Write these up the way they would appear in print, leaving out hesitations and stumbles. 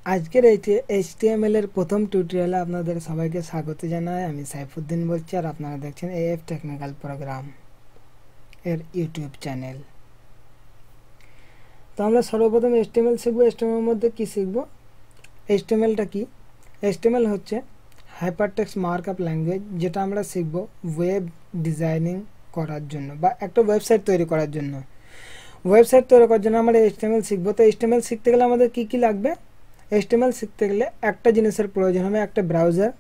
আজকের এই HTML এর প্রথম টিউটোরিয়ালে আপনাদের সবাইকে স্বাগত জানাই। আমি সাইফুদ্দিন বলছি আর আপনারা দেখছেন AF টেকনিক্যাল প্রোগ্রাম এর ইউটিউব চ্যানেল। তো আমরা সর্বপ্রথম HTML শিখব। HTML এর মধ্যে কি শিখব? HTML-টা কি? HTML হচ্ছে হাইপারটেক্সট মার্কআপ ল্যাঙ্গুয়েজ, যেটা আমরা শিখব ওয়েব ডিজাইনিং করার জন্য বা একটা ওয়েবসাইট তৈরি করার জন্য। ওয়েবসাইট তৈরি করার জন্য আমরা HTML শিখব। তো HTML শিখতে গেলে আমাদের কি লাগবে? HTML শিখতে গেলে একটা জিনিসের প্রয়োজন হবে, একটা ব্রাউজার,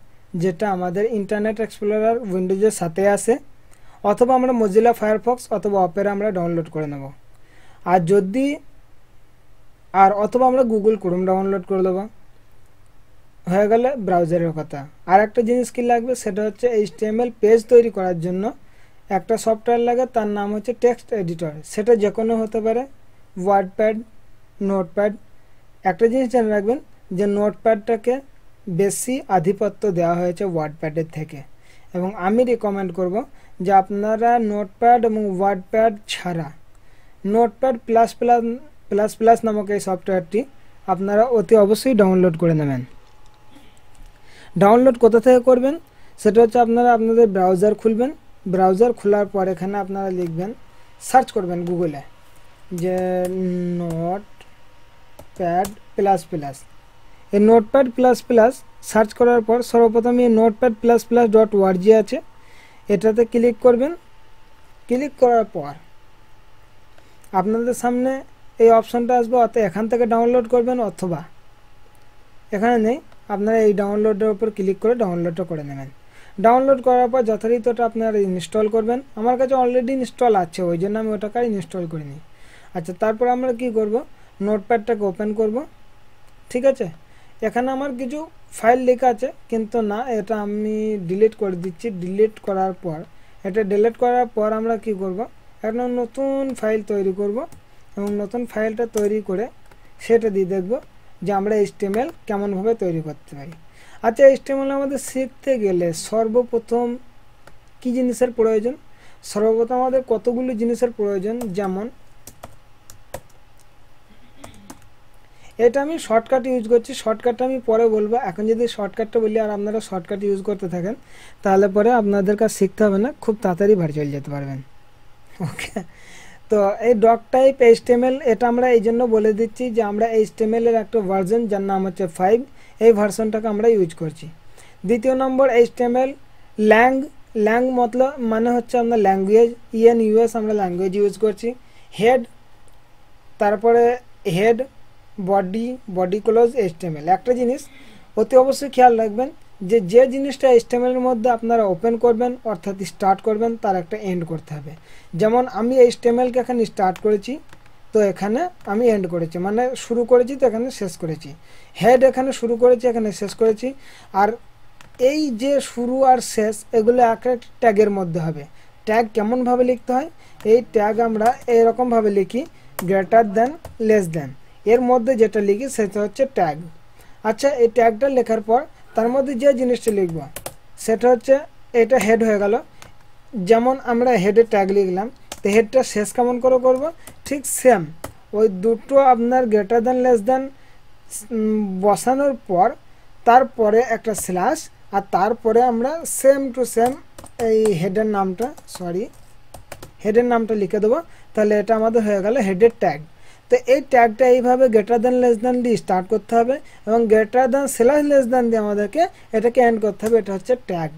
যেটা আমাদের ইন্টারনেট এক্সপ্লোরার উইন্ডোজের সাথে আসে, অথবা আমরা মজিলা ফায়ারফক্স অথবা অপেরা আমরা ডাউনলোড করে নেব। অথবা আমরা গুগল ক্রোম ডাউনলোড করে দেবো। হয়ে গেলে ব্রাউজারের কথা। আর একটা জিনিস কি লাগবে, সেটা হচ্ছে HTML পেজ তৈরি করার জন্য একটা সফটওয়্যার লাগে, তার নাম হচ্ছে টেক্সট এডিটর। সেটা যে কোনো হতে পারে, ওয়ার্ডপ্যাড, নোটপ্যাড। একটা জিনিস জেনে রাখবেন যে নোটপ্যাডটাকে বেশি আধিপত্য দেওয়া হয়েছে ওয়ার্ডপ্যাডের থেকে, এবং আমি রিকমেন্ড করব যে আপনারা নোটপ্যাড এবং ওয়ার্ডপ্যাড ছাড়া notepad plus plus plus plus নামক এই সফটওয়্যারটি আপনারা অতি অবশ্যই ডাউনলোড করে নেবেন। ডাউনলোড কোথা থেকে করবেন? সেটা হচ্ছে আপনারা আপনাদের ব্রাউজার খুলবেন। ব্রাউজার খোলার পর এখানে আপনারা লিখবেন, সার্চ করবেন গুগলে যে নোটপ্যাড প্লাস প্লাস। এই নোটপ্যাড প্লাস প্লাস সার্চ করার পর সর্বপ্রথম এই নোটপ্যাড প্লাস প্লাস .org আছে, এটাতে ক্লিক করবেন। ক্লিক করার পর আপনাদের সামনে এই অপশনটা আসবে, অর্থাৎ এখান থেকে ডাউনলোড করবেন, অথবা এখানে নেই, আপনারা এই ডাউনলোডের উপর ক্লিক করে ডাউনলোডটা করে নেবেন। ডাউনলোড করার পর যথারীতি ওটা আপনারা ইনস্টল করবেন। আমার কাছে অলরেডি ইনস্টল আছে, ওই জন্য আমি ওটাকে ইনস্টল করিনি। আচ্ছা, তারপর আমরা কি করব, নোটপ্যাডটাকে ওপেন করব। ঠিক আছে, এখানে আমার কিছু ফাইল লেখা আছে, কিন্তু না, এটা আমি ডিলিট করে দিচ্ছি। ডিলিট করার পর আমরা কি করব, একটা নতুন ফাইল তৈরি করব, এবং নতুন ফাইলটা তৈরি করে সেটা দিয়ে দেখব যে আমরা HTML কেমনভাবে তৈরি করতে পারি। আচ্ছা, HTML আমাদের শিখতে গেলে সর্বপ্রথম কি জিনিসের প্রয়োজন? সর্বপ্রথম আমাদের কতগুলো জিনিসের প্রয়োজন, যেমন এটা আমি শর্টকাট ইউজ করছি, শর্টকাটটা আমি পরে বলবো। এখন যদি শর্টকাটটা বলি আর আপনারা শর্টকাট ইউজ করতে থাকেন, তাহলে পরে আপনাদের কাছে শিখতে হবে না, খুব তাড়াতাড়ি বাড়ি চলে যেতে পারবেন। ওকে, তো এই ডক টাইপ HTML এটা আমরা এই জন্য বলে দিচ্ছি যে আমরা HTML এর একটা ভার্সন, যার নাম হচ্ছে 5, এই ভার্সনটাকে আমরা ইউজ করছি। দ্বিতীয় নম্বর HTML ল্যাং মতলব মানে হচ্ছে আমরা ল্যাঙ্গুয়েজ, ENUS আমরা ল্যাঙ্গুয়েজ ইউজ করছি। হেড, তারপরে হেড, বডি ক্লোজ HTML। একটা জিনিস অতি অবশ্যই খেয়াল রাখবেন যে জিনিসটা HTML এর মধ্যে আপনারা ওপেন করবেন, অর্থাৎ স্টার্ট করবেন, তার একটা এন্ড করতে হবে। যেমন আমি HTML-কে এখানে স্টার্ট করেছি, তো এখানে আমি এন্ড করেছি, মানে শুরু করেছি তো এখানে শেষ করেছি। হেড এখানে শুরু করেছি, এখানে শেষ করেছি। আর এই যে শুরু আর শেষ, এগুলো এক এক ট্যাগের মধ্যে হবে। ট্যাগ কেমনভাবে লিখতে হয়? এই ট্যাগ আমরা এইরকমভাবে লিখি, গ্রেটার দ্যান, লেস দ্যান, এর মধ্যে যেটা লিখি সেটা হচ্ছে ট্যাগ। আচ্ছা, এই ট্যাগটা লেখার পর তার মধ্যে যে জিনিসটা লিখব সেটা হচ্ছে, এটা হেড হয়ে গেল। যেমন আমরা হেডে ট্যাগ লিখলাম, তো হেডটা শেষ কেমন করে করব? ঠিক সেম ওই দুটো আপনার গ্রেটার দ্যান লেস দ্যান বসানোর পর তারপরে একটা স্ল্যাশ, আর তারপরে আমরা সেম টু সেম এই হেডের নামটা লিখে দেবো। তাহলে এটা আমাদের হয়ে গেল হেডের ট্যাগ। তো এই ট্যাগটা এইভাবে গ্রেটার দ্যান লেস দ্যান দিয়ে স্টার্ট করতে হবে, এবং greater than slash less than দিয়ে আমাদেরকে এটাকে এন্ড করতে হবে। এটা হচ্ছে ট্যাগ।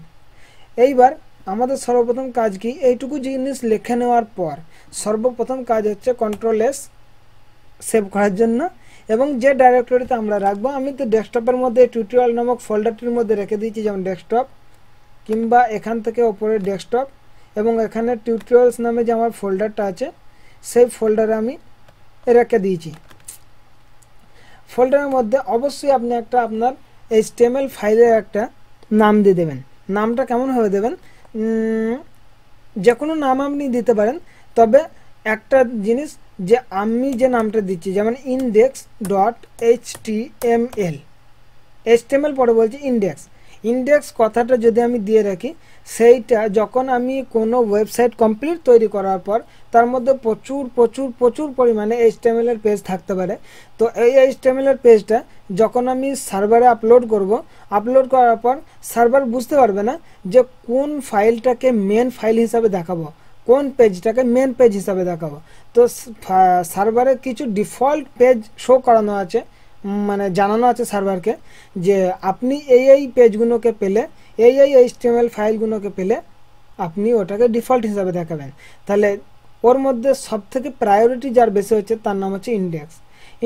এইবার আমাদের সর্বপ্রথম কাজ কি, এইটুকু জিনিস লিখে নেওয়ার পর সর্বপ্রথম কাজ হচ্ছে কন্ট্রোল-S সেভ করার জন্য, এবং যে ডাইরেক্টরিতে আমরা রাখবো, আমি তো ডেস্কটপের মধ্যে টিউটোরিয়াল নামক ফোল্ডারটির মধ্যে রেখে দিয়েছি, যেমন ডেস্কটপ, কিংবা এখান থেকে ওপরে ডেস্কটপ, এবং এখানে টিউটোরিয়ালস নামে যে আমার ফোল্ডারটা আছে সেই ফোল্ডারে আমি রেখে দিয়েছি। ফোল্ডারের মধ্যে অবশ্যই আপনি একটা আপনার HTML ফাইলের একটা নাম দিয়ে দেবেন। নামটা কেমনভাবে দেবেন? যে কোনো নাম আপনি দিতে পারেন, তবে একটা জিনিস, যে আমি যে নামটা দিচ্ছি, যেমন index.html, HTML পরে বলছি ইন্ডেক্স কথাটা যদি আমি দিয়ে রাখি, সেইটা যখন আমি কোনো ওয়েবসাইট কমপ্লিট তৈরি করার পর তার মধ্যে প্রচুর প্রচুর প্রচুর পরিমাণে HTML এর পেজ থাকতে পারে। তো এই HTML এর পেজটা যখন আমি সার্ভারে আপলোড করব, আপলোড করার পর সার্ভার বুঝতে পারবে না যে কোন ফাইলটাকে মেন ফাইল হিসাবে দেখাবো, কোন পেজটাকে মেন পেজ হিসাবে দেখাবো। তো সার্ভারে কিছু ডিফল্ট পেজ শো করানো আছে, মানে জানানো আছে সার্ভারকে যে আপনি এই পেজগুলোকে পেলে, এই HTML ফাইলগুলোকে পেলে আপনি ওটাকে ডিফল্ট হিসাবে দেখাবেন। তাহলে ওর মধ্যে সবথেকে প্রায়োরিটি যার বেশি হচ্ছে তার নাম হচ্ছে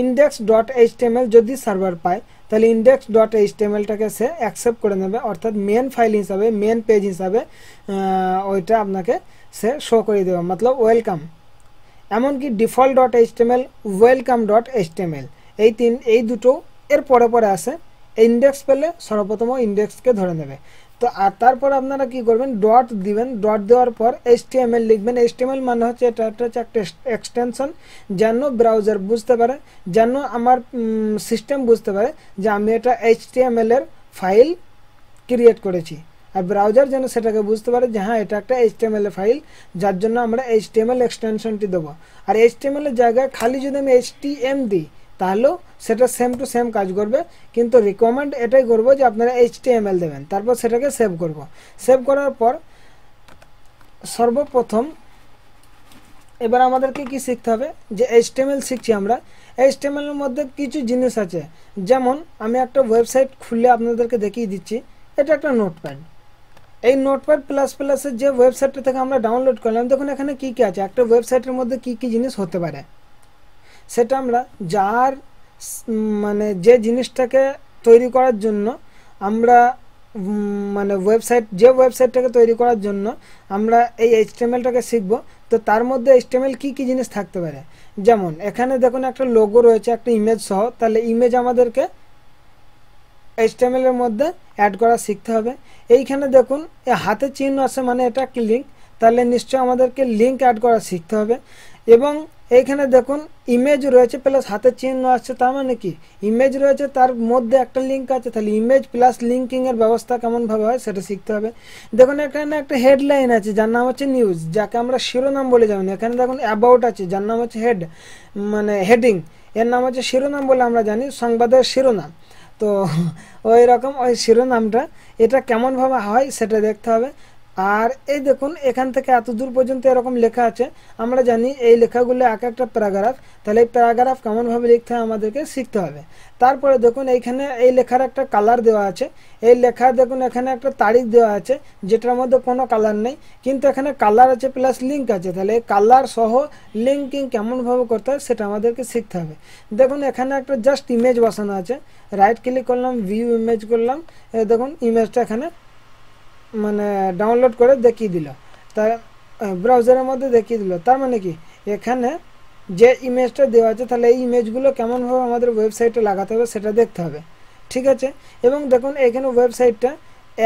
index.html। যদি সার্ভার পায় তাহলে index.htmlটাকে সে অ্যাকসেপ্ট করে নেবে, অর্থাৎ মেন ফাইল হিসাবে, মেন পেজ হিসাবে ওইটা আপনাকে সে শো করে দেবে, মতলব ওয়েলকাম। এমনকি default.html, welcome.html এই দুটো এর পরে পরে আসে। ইন্ডেক্স পেলে সর্বপ্রথম ইন্ডেক্সকে ধরে নেবে। তো আর তারপর আপনারা কি করবেন, ডট দিবেন। ডট দেওয়ার পর HTML লিখবেন। HTML মানে হচ্ছে এটা হচ্ছে একটা এক্সটেনশন, যেন ব্রাউজার বুঝতে পারে, যেন আমার সিস্টেম বুঝতে পারে যে আমি এটা HTML এর ফাইল ক্রিয়েট করেছি, আর ব্রাউজার যেন সেটাকে বুঝতে পারে যে হ্যাঁ এটা একটা HTML এর ফাইল, যার জন্য আমরা HTML এক্সটেনশনটি দেবো। আর HTML এর জায়গায় খালি যদি আমি HTML দিই তাহলেও সেটা সেম টু সেম কাজ করবে, কিন্তু রিকমেন্ড এটাই করবো যে আপনারা HTML দেবেন। তারপর সেটাকে সেভ করব। সেভ করার পর সর্বপ্রথম এবার আমাদেরকে কি শিখতে হবে, যে HTML শিখছি আমরা, HTML এর মধ্যে কিছু জিনিস আছে। যেমন আমি একটা ওয়েবসাইট খুলে আপনাদেরকে দেখিয়ে দিচ্ছি। এটা একটা নোটপ্যাড। এই নোটপ্যাড প্লাস প্লাসের যে ওয়েবসাইটটা থেকে আমরা ডাউনলোড করলাম, দেখুন এখানে কি কি আছে, একটা ওয়েবসাইটের মধ্যে কি কি জিনিস হতে পারে সেটা আমরা যার মানে যে জিনিসটাকে তৈরি করার জন্য আমরা মানে যে ওয়েবসাইটটাকে তৈরি করার জন্য আমরা এই HTMLটাকে শিখব, তো তার মধ্যে HTML কি কি জিনিস থাকতে পারে। যেমন এখানে দেখুন একটা লোগো রয়েছে, একটা ইমেজ সহ, তাহলে ইমেজ আমাদেরকে HTML এর মধ্যে অ্যাড করা শিখতে হবে। এইখানে দেখুন হাতে চিহ্ন আছে, মানে এটা একটা লিঙ্ক, তাহলে নিশ্চয়ই আমাদেরকে লিঙ্ক অ্যাড করা শিখতে হবে। এবং এইখানে দেখুন ইমেজ রয়েছে প্লাস হাতের চিহ্ন আসছে, তার মানে কি ইমেজ রয়েছে, তার মধ্যে একটা লিঙ্ক আছে, তাহলে ইমেজ প্লাস লিঙ্কিংয়ের ব্যবস্থা কেমনভাবে হয় সেটা শিখতে হবে। দেখুন এখানে একটা হেডলাইন আছে যার নাম হচ্ছে নিউজ, যাকে আমরা শিরোনাম বলে জানি। এখানে দেখুন অ্যাবাউট আছে যার নাম হচ্ছে হেড, মানে হেডিং, এর নাম হচ্ছে শিরোনাম বলে আমরা জানি, সংবাদের শিরোনাম। তো ওই রকম ওই শিরোনামটা এটা কেমনভাবে হয় সেটা দেখতে হবে। আর এই দেখুন এখান থেকে এত দূর পর্যন্ত এরকম লেখা আছে, আমরা জানি এই লেখাগুলো এক একটা প্যারাগ্রাফ, তাহলে এই প্যারাগ্রাফ কেমনভাবে লিখতে হয় আমাদেরকে শিখতে হবে। তারপরে দেখুন এইখানে এই লেখার একটা কালার দেওয়া আছে, এই লেখার দেখুন এখানে একটা তারিখ দেওয়া আছে যেটার মধ্যে কোনো কালার নেই, কিন্তু এখানে কালার আছে প্লাস লিঙ্ক আছে, তাহলে কালার সহ লিঙ্কিং কেমনভাবে করতে হয় সেটা আমাদেরকে শিখতে হবে। দেখুন এখানে একটা জাস্ট ইমেজ বসানো আছে, রাইট ক্লিক করলাম, ভিউ ইমেজ করলাম, দেখুন ইমেজটা এখানে মানে ডাউনলোড করে দেখিয়ে দিল, তার ব্রাউজারের মধ্যে দেখিয়ে দিল। তার মানে কি এখানে যে ইমেজটা দেওয়া আছে, তাহলে এই ইমেজগুলো কেমনভাবে আমাদের ওয়েবসাইটে লাগাতে হবে সেটা দেখতে হবে, ঠিক আছে। এবং দেখুন এখানে ওয়েবসাইটটা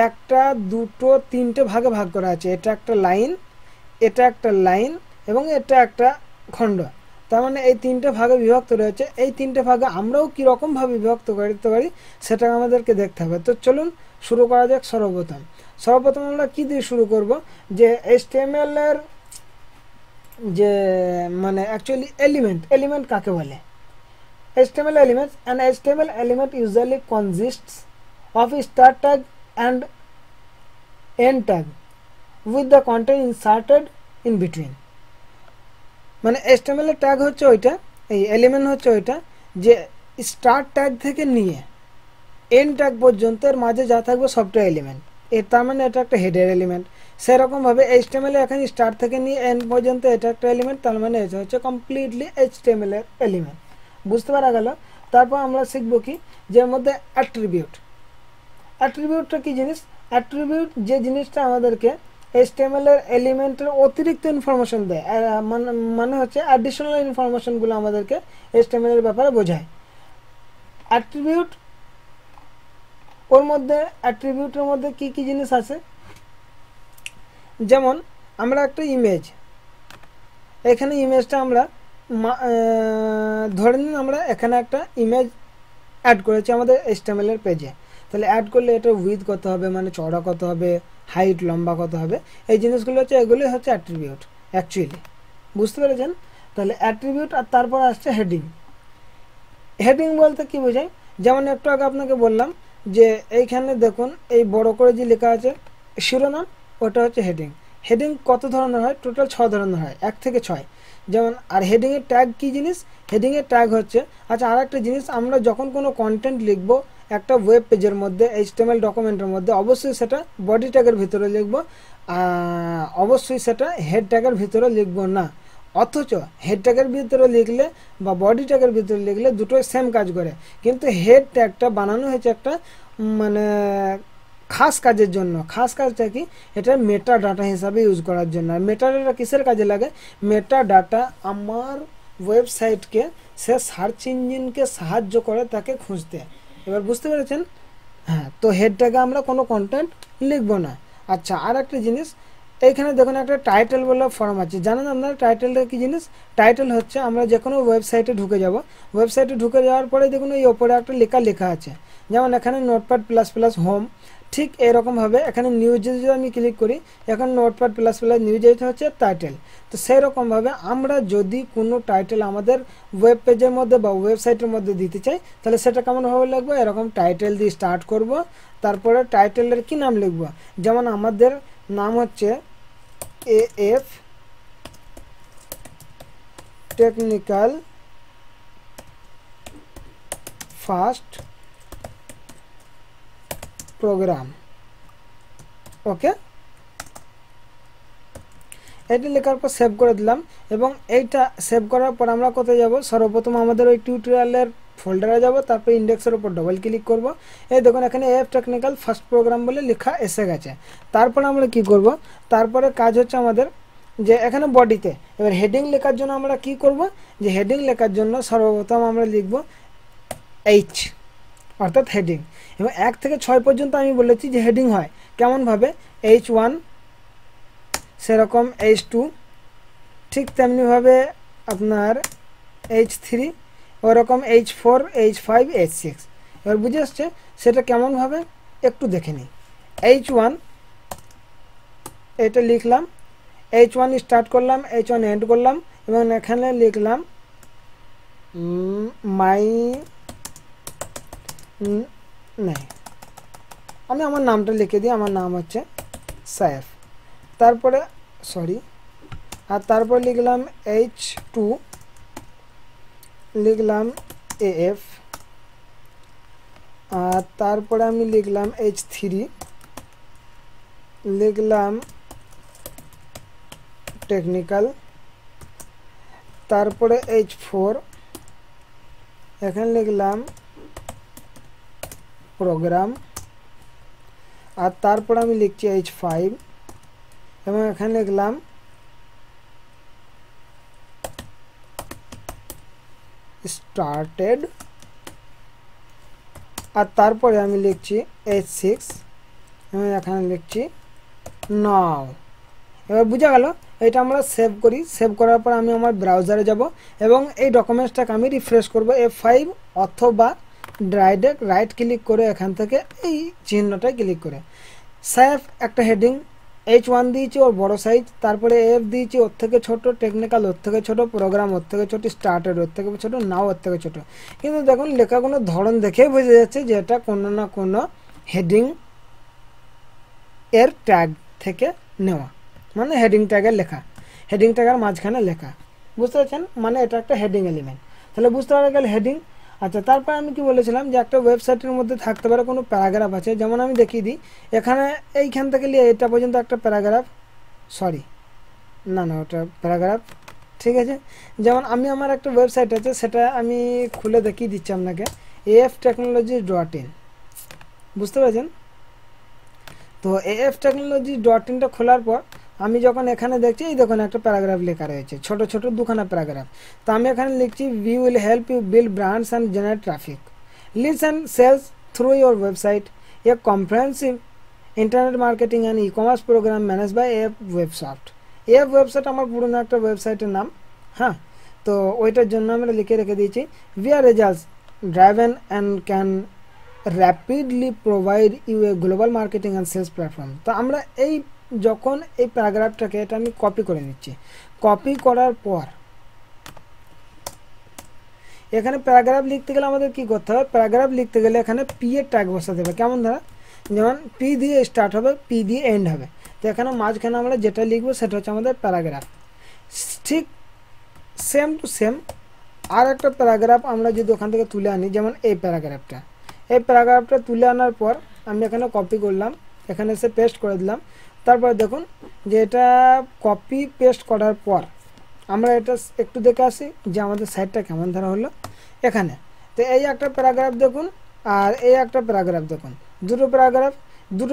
একটা দুটো তিনটে ভাগে ভাগ করা আছে, এটা একটা লাইন, এটা একটা লাইন এবং এটা একটা খণ্ড, তার মানে এই তিনটে ভাগে বিভক্ত রয়েছে। এই তিনটে ভাগে আমরাও কীরকমভাবে বিভক্ত করতে পারি সেটা আমাদেরকে দেখতে হবে। তো চলুন শুরু করা যাক। সর্বপ্রথম আমরা কি দিয়ে শুরু করব, যে HTML এর যে মানে অ্যাকচুয়ালি এলিমেন্ট কাকে বলে। HTML elements, an HTML element usually consists of a start tag and end tag with the content inserted in between। মানে HTML এর ট্যাগ হচ্ছে ওইটা, এই এলিমেন্ট হচ্ছে ওইটা যে স্টার্ট ট্যাগ থেকে নিয়ে এন্ড ট্যাগ পর্যন্ত এর মাঝে যা থাকবে সবটা এলিমেন্ট, এর তার মানে এটা একটা হেডার এলিমেন্ট। সেরকমভাবে HTML এখানে স্টার্ট থেকে নিয়ে এন্ড পর্যন্ত এটা একটা এলিমেন্ট, তার মানে এটা হচ্ছে কমপ্লিটলি HTML এর এলিমেন্ট, বুঝতে পারা গেল। তারপর আমরা শিখব কি, যার মধ্যে অ্যাট্রিবিউটটা কি জিনিস। অ্যাট্রিবিউট যে জিনিসটা আমাদেরকে HTML এর এলিমেন্টের অতিরিক্ত ইনফরমেশন দেয়, মানে হচ্ছে অ্যাডিশনাল ইনফরমেশনগুলো আমাদেরকে HTML এর ব্যাপারে বোঝায়। অ্যাট্রিবিউট ওর মধ্যে অ্যাট্রিবিউটের মধ্যে কি কি জিনিস আছে, যেমন আমরা একটা ইমেজ, এখানে ইমেজটা আমরা ধরে নিন আমরা এখানে একটা ইমেজ অ্যাড করেছি আমাদের HTML এর পেজে, তাহলে অ্যাড করলে এটা উইথ কত হবে, মানে চড়া কত হবে, হাইট লম্বা কত হবে, এই জিনিসগুলো হচ্ছে, এগুলোই হচ্ছে অ্যাট্রিবিউট অ্যাকচুয়ালি। বুঝতে পেরেছেন? তাহলে অ্যাট্রিবিউট, আর তারপর আসছে হেডিং। হেডিং বলতে কি বোঝায়, যেমন একটু আগে আপনাকে বললাম যে এইখানে দেখুন এই বড় করে যে লেখা আছে শিরোনাম, ওটা হচ্ছে হেডিং। হেডিং কত ধরনের হয়? টোটাল 6 ধরনের হয়, 1 থেকে 6। যেমন, আর হেডিংয়ের ট্যাগ কি জিনিস? হেডিংয়ের ট্যাগ হচ্ছে, আচ্ছা আর একটা জিনিস, আমরা যখন কোনো কন্টেন্ট লিখবো একটা ওয়েব পেজের মধ্যে, HTML ডকুমেন্টের মধ্যে, অবশ্যই সেটা বডি ট্যাগের ভিতরে লিখবো, অবশ্যই সেটা হেড ট্যাগের ভিতরে লিখবো না। অথচ হেড ট্যাগের ভিতরে লিখলে বা বডি ট্যাগের ভিতরে লিখলে দুটোই সেম কাজ করে, কিন্তু হেড ট্যাগটা বানানো হয়েছে একটা মানে খাস কাজের জন্য। খাস কাজটা কি? এটা মেটা ডাটা হিসাবে ইউজ করার জন্য। আর মেটা ডাটা কিসের কাজে লাগে? মেটা ডাটা আমার ওয়েবসাইটকে সে সার্চ ইঞ্জিনকে সাহায্য করে তাকে খুঁজতে। এবার বুঝতে পেরেছেন? হ্যাঁ, তো হেড ট্যাগে আমরা কোনো কন্টেন্ট লিখবো না। আচ্ছা, আর একটা জিনিস, এইখানে দেখুন একটা টাইটেল বলে ফর্ম আছে। জানেন আপনারা টাইটেলটা কি জিনিস? টাইটেল হচ্ছে, আমরা যে কোনো ওয়েবসাইটে ঢুকে যাব, ওয়েবসাইটে ঢুকে যাওয়ার পরে দেখুন এই ওপরে একটা লেখা আছে, যেমন এখানে নোটপ্যাড প্লাস প্লাস হোম। ঠিক এরকমভাবে এখানে নিউজে যদি আমি ক্লিক করি, এখন নোটপ্যাড প্লাস প্লাস নিউজ, এটা হচ্ছে টাইটেল। তো সেই রকমভাবে আমরা যদি কোনো টাইটেল আমাদের ওয়েব পেজের মধ্যে বা ওয়েবসাইটের মধ্যে দিতে চাই, তাহলে সেটা কেমনভাবে লিখবো? এরকম টাইটেল দিয়ে স্টার্ট করব, তারপরে টাইটেলের কি নাম লিখবো? যেমন আমাদের নাম হচ্ছে AF টেকনিক্যাল ফার্স্ট প্রোগ্রাম। ওকে, এটা লেখার পর সেভ করে দিলাম। এবং এইটা সেভ করার পর আমরা কোথায় যাব? সর্বপ্রথম আমাদের ওই টিউটোরিয়ালের ফোল্ডারে যাব, তারপর ইন্ডেক্সের উপর ডবল ক্লিক করব। এই দেখুন এখানে AF টেকনিক্যাল ফার্স্ট প্রোগ্রাম বলে লেখা এসে গেছে। তারপর আমরা কি করব? তারপরে কাজ হচ্ছে আমাদের যে এখানে বডিতে, এবার হেডিং লেখার জন্য আমরা কি করব? যে হেডিং লেখার জন্য সর্বপ্রথম আমরা লিখব H, অর্থাৎ হেডিং। এবং 1 থেকে 6 পর্যন্ত আমি বলেছি যে হেডিং হয় কেমনভাবে? H1, সেরকম H2, ঠিক তেমনিভাবে আপনার H3, ওরকম H4, H5, H6। এবার বুঝে আসছে সেটা কেমনভাবে? একটু দেখে নিই। H1 এটা লিখলাম, H1 স্টার্ট করলাম, H1 এন্ড করলাম, এবং এখানে লিখলাম মাই নেই, আমি আমার নামটা লিখে দিই, আমার নাম হচ্ছে সাইফ। তারপরে আর তারপর লিখলাম H2, লিখলাম AF, আর তারপরে আমি লিখলাম H3, লিখলাম টেকনিক্যাল, তারপরে H4, এখানে লিখলাম প্রোগ্রাম, আর তারপর আমি লিখছি H5, এবং এখানে লিখলাম স্টার্টেড, আর তারপরে আমি লিখছি H6, এবং এখানে লিখছি নাও। এবার বুঝা গেল? এটা আমরা সেভ করি। সেভ করার পর আমি আমার ব্রাউজারে যাব এবং এই ডকুমেন্টসটাকে আমি রিফ্রেশ করব F5, অথবা ডাইরেক্ট রাইট ক্লিক করে এখান থেকে এই চিহ্নটায় ক্লিক করে। সেভ একটা হেডিং H1 দিয়েছি, ওর বড় সাইজ, তারপরে AF দিয়েছি ওর থেকে ছোট, টেকনিক্যাল ওর থেকে ছোট, প্রোগ্রাম ওর থেকে ছোট, স্টার্টেড ওর থেকে ছোট, নাও ওর থেকে ছোট। কিন্তু দেখুন লেখাগুলো ধরন দেখেই বোঝা যাচ্ছে যে এটা কোনো না কোনো হেডিং এর ট্যাগ থেকে নেওয়া, মানে হেডিং ট্যাগের লেখা, হেডিং ট্যাগের মাঝখানে লেখা। বুঝতে পারছেন? মানে এটা একটা হেডিং এলিমেন্ট। তাহলে বুঝতে পারা গেল হেডিং। আচ্ছা, তারপর আমি কি বলেছিলাম যে একটা ওয়েবসাইটের মধ্যে থাকতে পারে কোনো প্যারাগ্রাফ আছে। যেমন আমি দেখিয়ে দিই, এখানে এইখান থেকে নিয়ে এটা পর্যন্ত একটা প্যারাগ্রাফ, না ওটা প্যারাগ্রাফ, ঠিক আছে। যেমন আমি আমার একটা ওয়েবসাইট আছে, সেটা আমি খুলে দেখিয়ে দিচ্ছি আপনাকে, aftechnology.in। বুঝতে পেরেছেন? তো aftechnology.in খোলার পর আমি যখন এখানে দেখছি, এই দেখুন একটা প্যারাগ্রাফ লেখা রয়েছে, ছোট ছোট দুখানা প্যারাগ্রাফ। তো আমি এখানে লিখছি, we will help you build brands and generate traffic, leads and sales through your website, a comprehensive internet marketing and e-commerce program managed by AF Websoft। AF Websoft আমার পুরনো একটা ওয়েবসাইটের নাম। হ্যাঁ, তো ওইটার জন্য আমরা লিখে রেখে দিয়েছি, we are results driven and can rapidly provide you a global marketing and sales platform. তো আমরা এই যখন এই প্যারাগ্রাফটাকে এটা আমি কপি করে নিচ্ছি, কপি করার পর এখানে প্যারাগ্রাফ লিখতে গেলে আমাদের কি করতে হবে, প্যারাগ্রাফ লিখতে গেলে এখানে পি এর ট্যাগ বসাতে হবে। কেমন ধরা, যেমন পি দিয়ে স্টার্ট হবে, পি দিয়ে এন্ড হবে। তো এখানে মাঝখানে আমরা যেটা লিখবো সেটা হচ্ছে আমাদের প্যারাগ্রাফ। ঠিক সেম টু সেম আর একটা প্যারাগ্রাফ আমরা যদি ওখান থেকে তুলে আনি, যেমন এই প্যারাগ্রাফটা তুলে আনার পর আমি এখানে কপি করলাম, এখানে এসে পেস্ট করে দিলাম। তারপর দেখুন যে এটা কপি পেস্ট করার পর আমরা এটা একটু দেখে আসি যে আমাদের সাইটটা কেমন ধরা হলো এখানে। তো এই একটা প্যারাগ্রাফ দেখুন আর এই একটা প্যারাগ্রাফ দেখুন, দুটো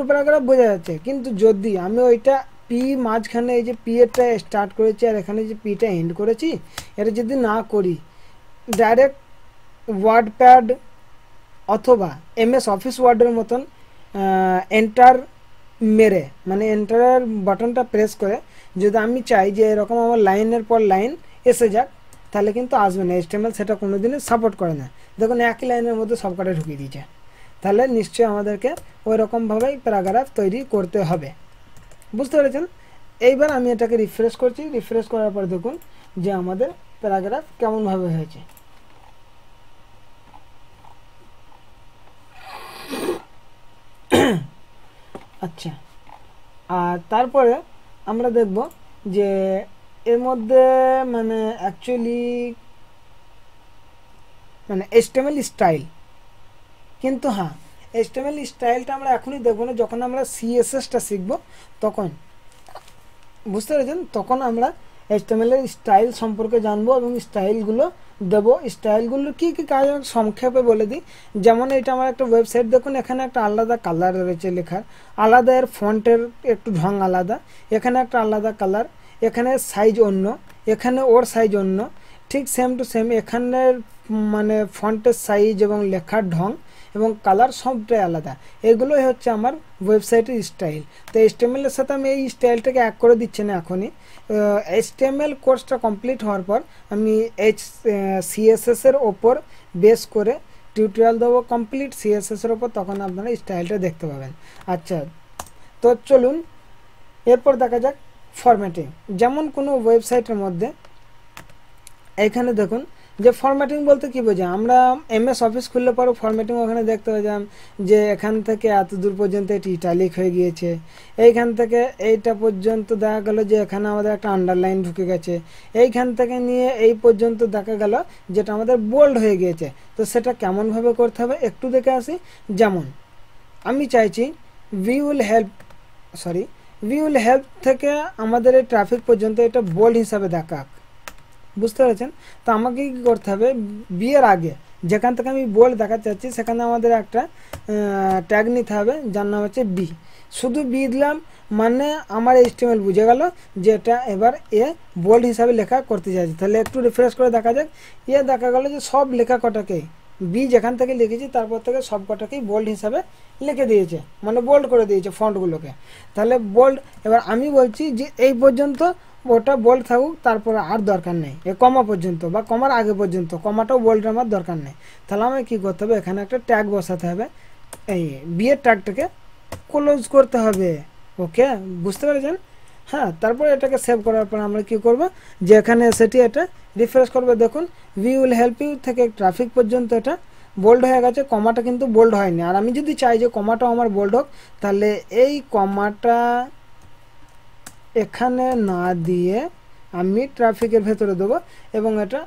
প্যারাগ্রাফ বোঝা যাচ্ছে। কিন্তু যদি আমি ওইটা পি মাঝখানে এই যে পি এরটা স্টার্ট করেছি আর এখানে যে পিটা এন্ড করেছি, এটা যদি না করি, ডাইরেক্ট ওয়ার্ডপ্যাড অথবা এমএস অফিস ওয়ার্ডের মতন এন্টার মেরে, মানে এন্টারের বাটনটা প্রেস করে যদি আমি চাই যে এরকম আমার লাইনের পর লাইন এসে যাক, তাহলে কিন্তু আসবে না। HTML সেটা কোনোদিনই সাপোর্ট করে না। দেখুন একই লাইনের মধ্যে সবকটা ঢুকিয়ে দিয়েছে। তাহলে নিশ্চয়ই আমাদেরকে ওই রকমভাবেই প্যারাগ্রাফ তৈরি করতে হবে। বুঝতে পেরেছেন? এইবার আমি এটাকে রিফ্রেশ করছি, রিফ্রেশ করার পর দেখুন যে আমাদের প্যারাগ্রাফ কেমনভাবে হয়েছে। আচ্ছা, আর তারপরে আমরা দেখব যে এর মধ্যে মানে অ্যাকচুয়ালি মানে HTML স্টাইল, কিন্তু হ্যাঁ HTML স্টাইলটা আমরা এখনই দেখবো না, যখন আমরা CSSটা শিখবো তখন। বুঝতে পেরেছেন? তখন আমরা HTML এর স্টাইল সম্পর্কে জানবো এবং স্টাইলগুলো দেবো। স্টাইলগুলো কী কী কাজ সংক্ষেপে বলে দিই। যেমন এটা আমার একটা ওয়েবসাইট, দেখুন এখানে একটা আলাদা কালার রয়েছে লেখার, আলাদা এর ফন্টের একটু ঢং আলাদা, এখানে একটা আলাদা কালার, এখানে সাইজ অন্য, এখানে ওর সাইজ অন্য, ঠিক সেম টু সেম এখানের মানে ফন্টের সাইজ এবং লেখার ঢং এবং কালার সবটাই আলাদা। এগুলোই হচ্ছে আমার ওয়েবসাইটের স্টাইল। তো HTML এর সাথে আমি এই স্টাইলটাকে এক করে দিচ্ছি না এখনই। HTML কোর্সটা কমপ্লিট হওয়ার পর আমি CSS এর ওপর বেস করে টিউটোরিয়াল দেবো কমপ্লিট CSS এর ওপর, তখন আপনারা স্টাইলটা দেখতে পাবেন। আচ্ছা, তো চলুন এরপর দেখা যাক ফরম্যাটিং। যেমন কোনো ওয়েবসাইটের মধ্যে এখানে দেখুন যে ফরম্যাটিং বলতে কী বোঝায়, আমরা MS অফিস খুললে পরে ফরম্যাটিং ওখানে দেখতে পেলাম যে এখান থেকে এত দূর পর্যন্ত এটি ইটালিক হয়ে গিয়েছে, এইখান থেকে এইটা পর্যন্ত দেখা গেল যে এখানে আমাদের একটা আন্ডারলাইন ঢুকে গেছে, এইখান থেকে নিয়ে এই পর্যন্ত দেখা গেল যেটা আমাদের বোল্ড হয়ে গিয়েছে। তো সেটা কেমনভাবে করতে হবে একটু দেখে আসি। যেমন আমি চাইছি উই উইল হেল্প থেকে আমাদের এই ট্রাফিক পর্যন্ত এটা বোল্ড হিসাবে দেখাক। বুঝতে পেরেছেন? তো আমাকে কী করতে হবে, বিয়ের আগে যেখান থেকে আমি বোল্ড দেখাতে চাচ্ছি সেখানে আমাদের একটা ট্যাগ নিতে হবে যার নাম হচ্ছে বি। শুধু বি দিলাম মানে আমার HTML বুঝে গেল যে এটা এবার এ বোল্ড হিসাবে লেখা করতে চাইছে। তাহলে একটু রিফ্রেশ করে দেখা যাক, দেখা গেল যে সব লেখা কটাকেই বি যেখান থেকে লিখেছি তারপর থেকে সব কটাকেই বোল্ড হিসাবে লিখে দিয়েছে, মানে বোল্ড করে দিয়েছে ফন্টগুলোকে। তাহলে বোল্ড, এবার আমি বলছি যে এই পর্যন্ত ওটা বোল্ড থাকুক, তারপরে আর দরকার নেই, এ কমা পর্যন্ত বা কমার আগে পর্যন্ত, কমাটাও বোল্ড আমার দরকার নেই। তাহলে আমাকে কী করতে হবে, এখানে একটা ট্যাগ বসাতে হবে, এই বিয়ের ট্যাগটাকে ক্লোজ করতে হবে। ওকে, বুঝতে পেরেছেন? হ্যাঁ, তারপরে এটাকে সেভ করার পর আমরা কি করব যে এখানে সেটি এটা রিফ্রেশ করবে। দেখুন উই উইল হেল্প ইউ থেকে ট্রাফিক পর্যন্ত এটা বোল্ড হয়ে গেছে, কমাটা কিন্তু বোল্ড হয়নি। আর আমি যদি চাই যে কমাটাও আমার বোল্ড হোক, তাহলে এই কমাটা এখানে না দিয়ে আমি ট্রাফিকের ভেতরে দেবো এবং এটা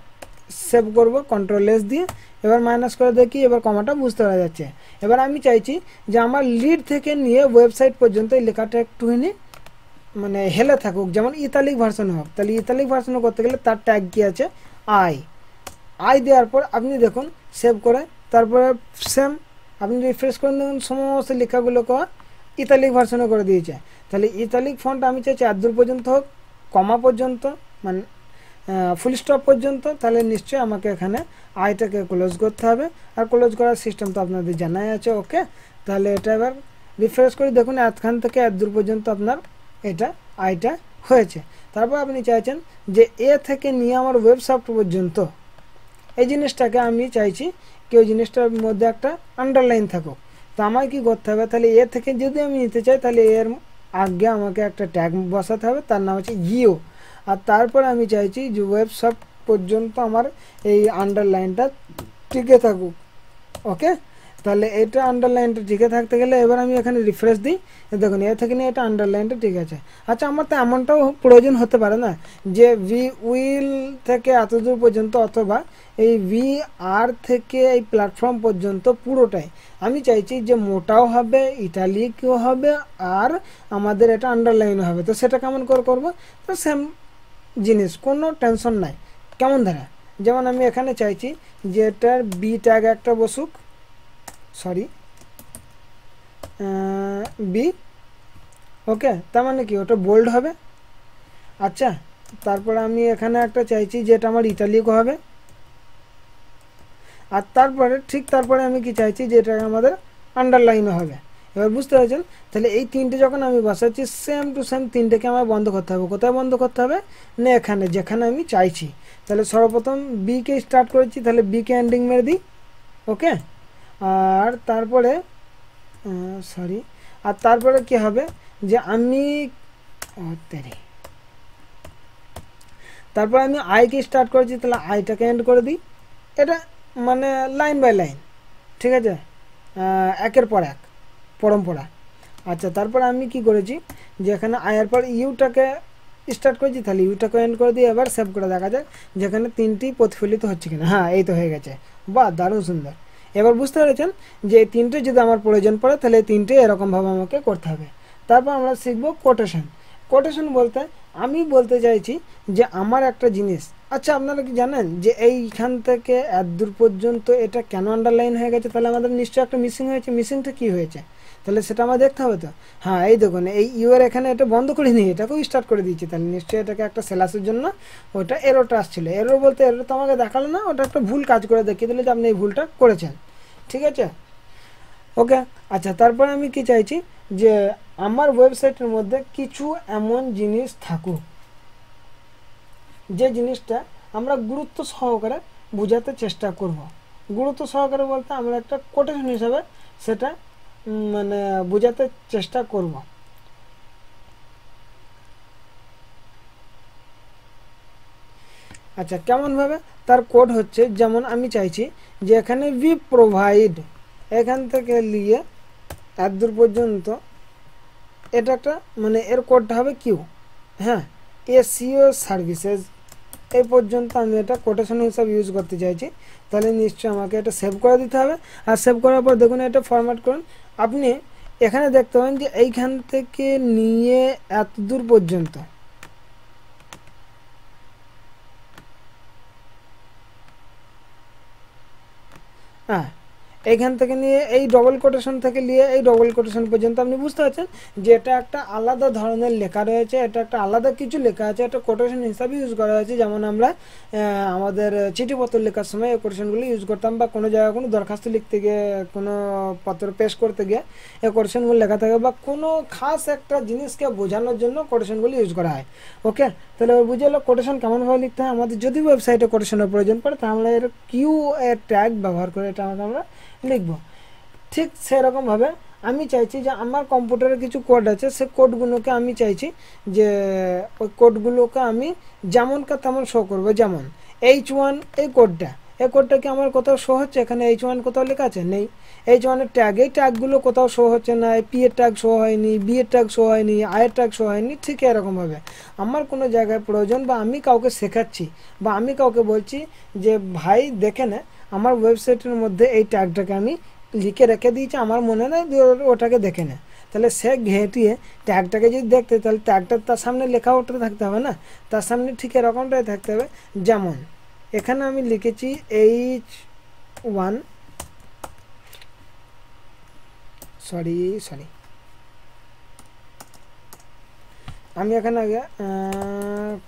সেভ করব কন্ট্রোল-S দিয়ে। এবার মাইনাস করে দেখি, এবার কমাটা বুঝতে পারা যাচ্ছে। এবার আমি চাইছি যে আমার লিড থেকে নিয়ে ওয়েবসাইট পর্যন্ত এই লেখাটা একটুখানি মানে হেলে থাকুক, যেমন ইতালিক ভার্সন হোক। তাহলে ইতালিক ভার্সন করতে গেলে তার ট্যাগ কি আছে, আই দেওয়ার পর আপনি দেখুন সেভ করে, তারপরে সেম আপনি রিফ্রেশ করে দেখুন সমস্ত লেখাগুলোকে ইতালিক ভার্সনে করে দিয়েছে। তাহলে ইতালিক ফন্ট আমি চাইছি এতদূর পর্যন্ত হোক, কমা পর্যন্ত মানে ফুল স্টপ পর্যন্ত। তাহলে নিশ্চয়ই আমাকে এখানে আইটাকে ক্লোজ করতে হবে, আর ক্লোজ করার সিস্টেম তো আপনাদের জানাই আছে। ওকে, তাহলে এটা এবার রিফ্রেশ করে দেখুন এতখান থেকে এতদূর পর্যন্ত আপনার এটা আইটা হয়েছে। তারপর আপনি চাইছেন যে এ থেকে নিয়ে আমার ওয়েবসাইট পর্যন্ত এই জিনিসটাকে আমি চাইছি কি ওই জিনিসটার মধ্যে একটা আন্ডারলাইন থাকুক। তো আমায় কি করতে হবে, তাহলে এ থেকে যদি আমি নিতে চাই তাহলে এর আগে আমাকে একটা ট্যাগ বসাতে হবে, তার নাম হচ্ছে জিও। আর তারপর আমি চাইছি যে ওয়েবসাইট পর্যন্ত আমার এই আন্ডারলাইনটা টিকে থাকুক। ওকে, তাহলে এটা আন্ডারলাইনটা টিকে থাকতে গেলে এবার আমি এখানে রিফ্রেশ দিই, দেখুন এ থেকে নিয়ে এটা আন্ডারলাইনটা ঠিক আছে। আচ্ছা, আমার তো এমনটাও প্রয়োজন হতে পারে না যে ভি উইল থেকে এতদূর পর্যন্ত, অথবা এই ভি আর থেকে এই প্ল্যাটফর্ম পর্যন্ত পুরোটাই আমি চাইছি যে মোটাও হবে, ইটালিকও হবে, আর আমাদের এটা আন্ডারলাইনও হবে। তো সেটা কেমন করে করবো? তো সেম জিনিস, কোনো টেনশন নাই। কেমন ধারা, যেমন আমি এখানে চাইছি যে এটার বি ট্যাগ একটা বসুক, সরি বি। ওকে, তার মানে কি ওটা বোল্ড হবে। আচ্ছা, তারপরে আমি এখানে একটা চাইছি যেটা আমার ইটালিকও হবে। আর তারপরে ঠিক তারপরে আমি কি চাইছি যে এটা আমাদের আন্ডারলাইনও হবে। এবার বুঝতে পারছেন? তাহলে এই তিনটে যখন আমি বসাচ্ছি সেম টু সেম তিনটেকে আমার বন্ধ করতে হবে। কোথায় বন্ধ করতে হবে? না এখানে, যেখানে আমি চাইছি। তাহলে সর্বপ্রথম বিকে স্টার্ট করেছি, তাহলে বিকে এন্ডিং মেরে দিই। ওকে, আর তারপরে সরি, আর তারপরে কি হবে যে আমি তারপরে আমি আইকে স্টার্ট করেছি, তাহলে আইটাকে এন্ড করে দিই। এটা মানে লাইন বাই লাইন, ঠিক আছে, একের পর এক পরম্পরা। আচ্ছা, তারপরে আমি কি করেছি যে এখানে আয়ের পর ইউটাকে স্টার্ট করেছি, তাহলে ইউটাকে এন্ড করে দিয়ে এবার সেভ করে দেখা যায় যেখানে তিনটি প্রতিফলিত হচ্ছে কিনা। হ্যাঁ, এই তো হয়ে গেছে। বাহ, দারুণ সুন্দর। এবার বুঝতে পেরেছেন যে এই তিনটে যদি আমার প্রয়োজন পড়ে তাহলে এই তিনটে এরকমভাবে আমাকে করতে হবে। তারপর আমরা শিখবো কোটেশন। কোটেশন বলতে আমি বলতে চাইছি যে আমার একটা জিনিস, আচ্ছা আপনারা কি জানেন যে এইখান থেকে এত দূর পর্যন্ত এটা কেন আন্ডারলাইন হয়ে গেছে? তাহলে আমাদের নিশ্চয়ই একটা মিসিং হয়েছে। মিসিংটা কি হয়েছে তাহলে সেটা আমার দেখতে হবে তো। হ্যাঁ, এই দেখুন এই ইউর এখানে এটা বন্ধ করে নিয়ে এটাকেও স্টার্ট করে দিয়েছি, তাহলে নিশ্চয়ই এটাকে একটা সেলাসের জন্য ওটা এরোটা আসছিল। এরো বলতে এরো তো আমাকে দেখালো না, ওটা একটা ভুল কাজ করে দেখিয়ে দিলে যে আপনি এই ভুলটা করেছেন। ঠিক আছে, ওকে। আচ্ছা, তারপরে আমি কি চাইছি যে আমার ওয়েবসাইটের মধ্যে কিছু এমন জিনিস থাকুক যে জিনিসটা আমরা গুরুত্ব সহকারে বোঝাতে চেষ্টা করব। গুরুত্ব সহকারে বলতে আমরা একটা কোটেশন হিসাবে সেটা মানে বোঝাতে চেষ্টা করব। আচ্ছা, কেমনভাবে? তার কোড হচ্ছে, যেমন আমি চাইছি যে এখানে উই প্রোভাইড, এখান থেকে নিয়ে এত দূর পর্যন্ত এটা একটা মানে এর কোডটা হবে কিউ। হ্যাঁ, এসইও সার্ভিসেস এই পর্যন্ত আমি এটা কোটেশন হিসাবে ইউজ করতে চাইছি। তাহলে নিশ্চয়ই আমাকে এটা সেভ করে দিতে হবে। আর সেভ করার পর দেখুন এটা ফরম্যাট করুন। আপনি এখানে দেখতে পাবেন যে এইখান থেকে নিয়ে এত দূর পর্যন্ত, হ্যাঁ, এইখান থেকে নিয়ে এই ডবল কোটেশন থেকে নিয়ে এই ডবল কোটেশন পর্যন্ত আপনি বুঝতে পারছেন যে এটা একটা আলাদা ধরনের লেখা রয়েছে, এটা একটা আলাদা কিছু লেখা আছে, এটা কোটেশন হিসাবে ইউজ করা হয়েছে। যেমন আমরা আমাদের চিঠিপত্র লেখার সময় এই কোটেশনগুলো ইউজ করতাম, বা কোনো জায়গায় কোনো দরখাস্ত লিখতে গিয়ে, কোনো পত্র পেশ করতে গিয়ে এই কোটেশনগুলো লেখা থাকে, বা কোনো খাস একটা জিনিসকে বোঝানোর জন্য কোটেশনগুলো ইউজ করা হয়। ওকে, তাহলে বুঝে গেলো কোটেশন কেমনভাবে লিখতে হয়। আমাদের যদি ওয়েবসাইটে কোটেশনের প্রয়োজন পড়ে তাহলে আমরা এর কিউ এর ট্যাগ ব্যবহার করে এটা আমরা লিখব। ঠিক সেরকমভাবে আমি চাইছি যে আমার কম্পিউটারে কিছু কোড আছে, সে কোডগুলোকে আমি চাইছি যে ওই কোডগুলোকে আমি যেমনকার তেমন শো করবো। যেমন H1 এই কোডটা কি আমার কোথাও শো হচ্ছে? এখানে H1 কোথাও লেখা আছে? নেই। H1 এর ট্যাগ, এই ট্যাগগুলো কোথাও শো হচ্ছে না। পি এর ট্যাগ শো হয়নি, বি এর ট্যাগ শো হয়নি, আই এর ট্যাগ শো হয়নি। ঠিক এরকমভাবে আমার কোনো জায়গায় প্রয়োজন, বা আমি কাউকে শেখাচ্ছি, বা আমি কাউকে বলছি যে ভাই দেখে নে আমার ওয়েবসাইটের মধ্যে এই ট্যাগটাকে আমি লিখে রেখে দিয়েছি, আমার মনে নেই, ওটাকে দেখে নে। তাহলে সে ঘেঁটিয়ে ট্যাগটাকে যদি দেখতে, তাহলে ট্যাগটা তার সামনে লেখা ওটা থাকতে হবে না, তার সামনে ঠিক এরকমটাই থাকতে হবে। যেমন এখানে আমি লিখেছি H1, সরি আমি এখানে আগে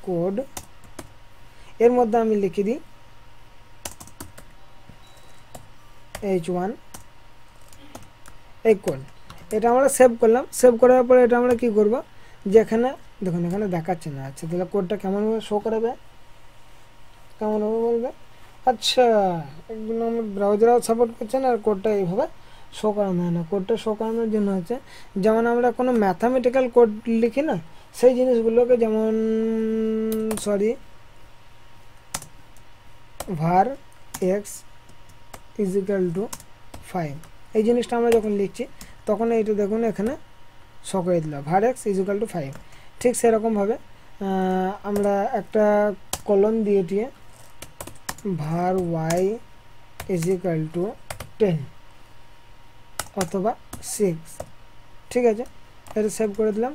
কোড এর মধ্যে আমি লিখে দিই H1 এই কোড। এটা আমরা সেভ করলাম। সেভ করার পরে এটা আমরা কি করব, যে এখানে দেখুন এখানে দেখাচ্ছে না। আচ্ছা, তাহলে কোডটা কেমনভাবে শো করাবে, কেমনভাবে বলবে? আচ্ছা, একদম আমার ব্রাউজারও সাপোর্ট করছে না, আর কোডটা এইভাবে শো করানো হয় না। কোডটা শো করানোর জন্য হচ্ছে, যেমন আমরা কোনো ম্যাথামেটিক্যাল কোড লিখি না, সেই জিনিসগুলোকে, যেমন var x ইজিক্যাল টু 5, এই জিনিসটা আমরা যখন লিখছি তখন এইটা দেখুন এখানে শো করে দিল var x ইজিক্যাল টু 5। ঠিক সেরকমভাবে আমরা একটা কলন দিয়ে দিয়ে var y ইজিক্যাল টু 10 অথবা 6, ঠিক আছে, এটা সেভ করে দিলাম।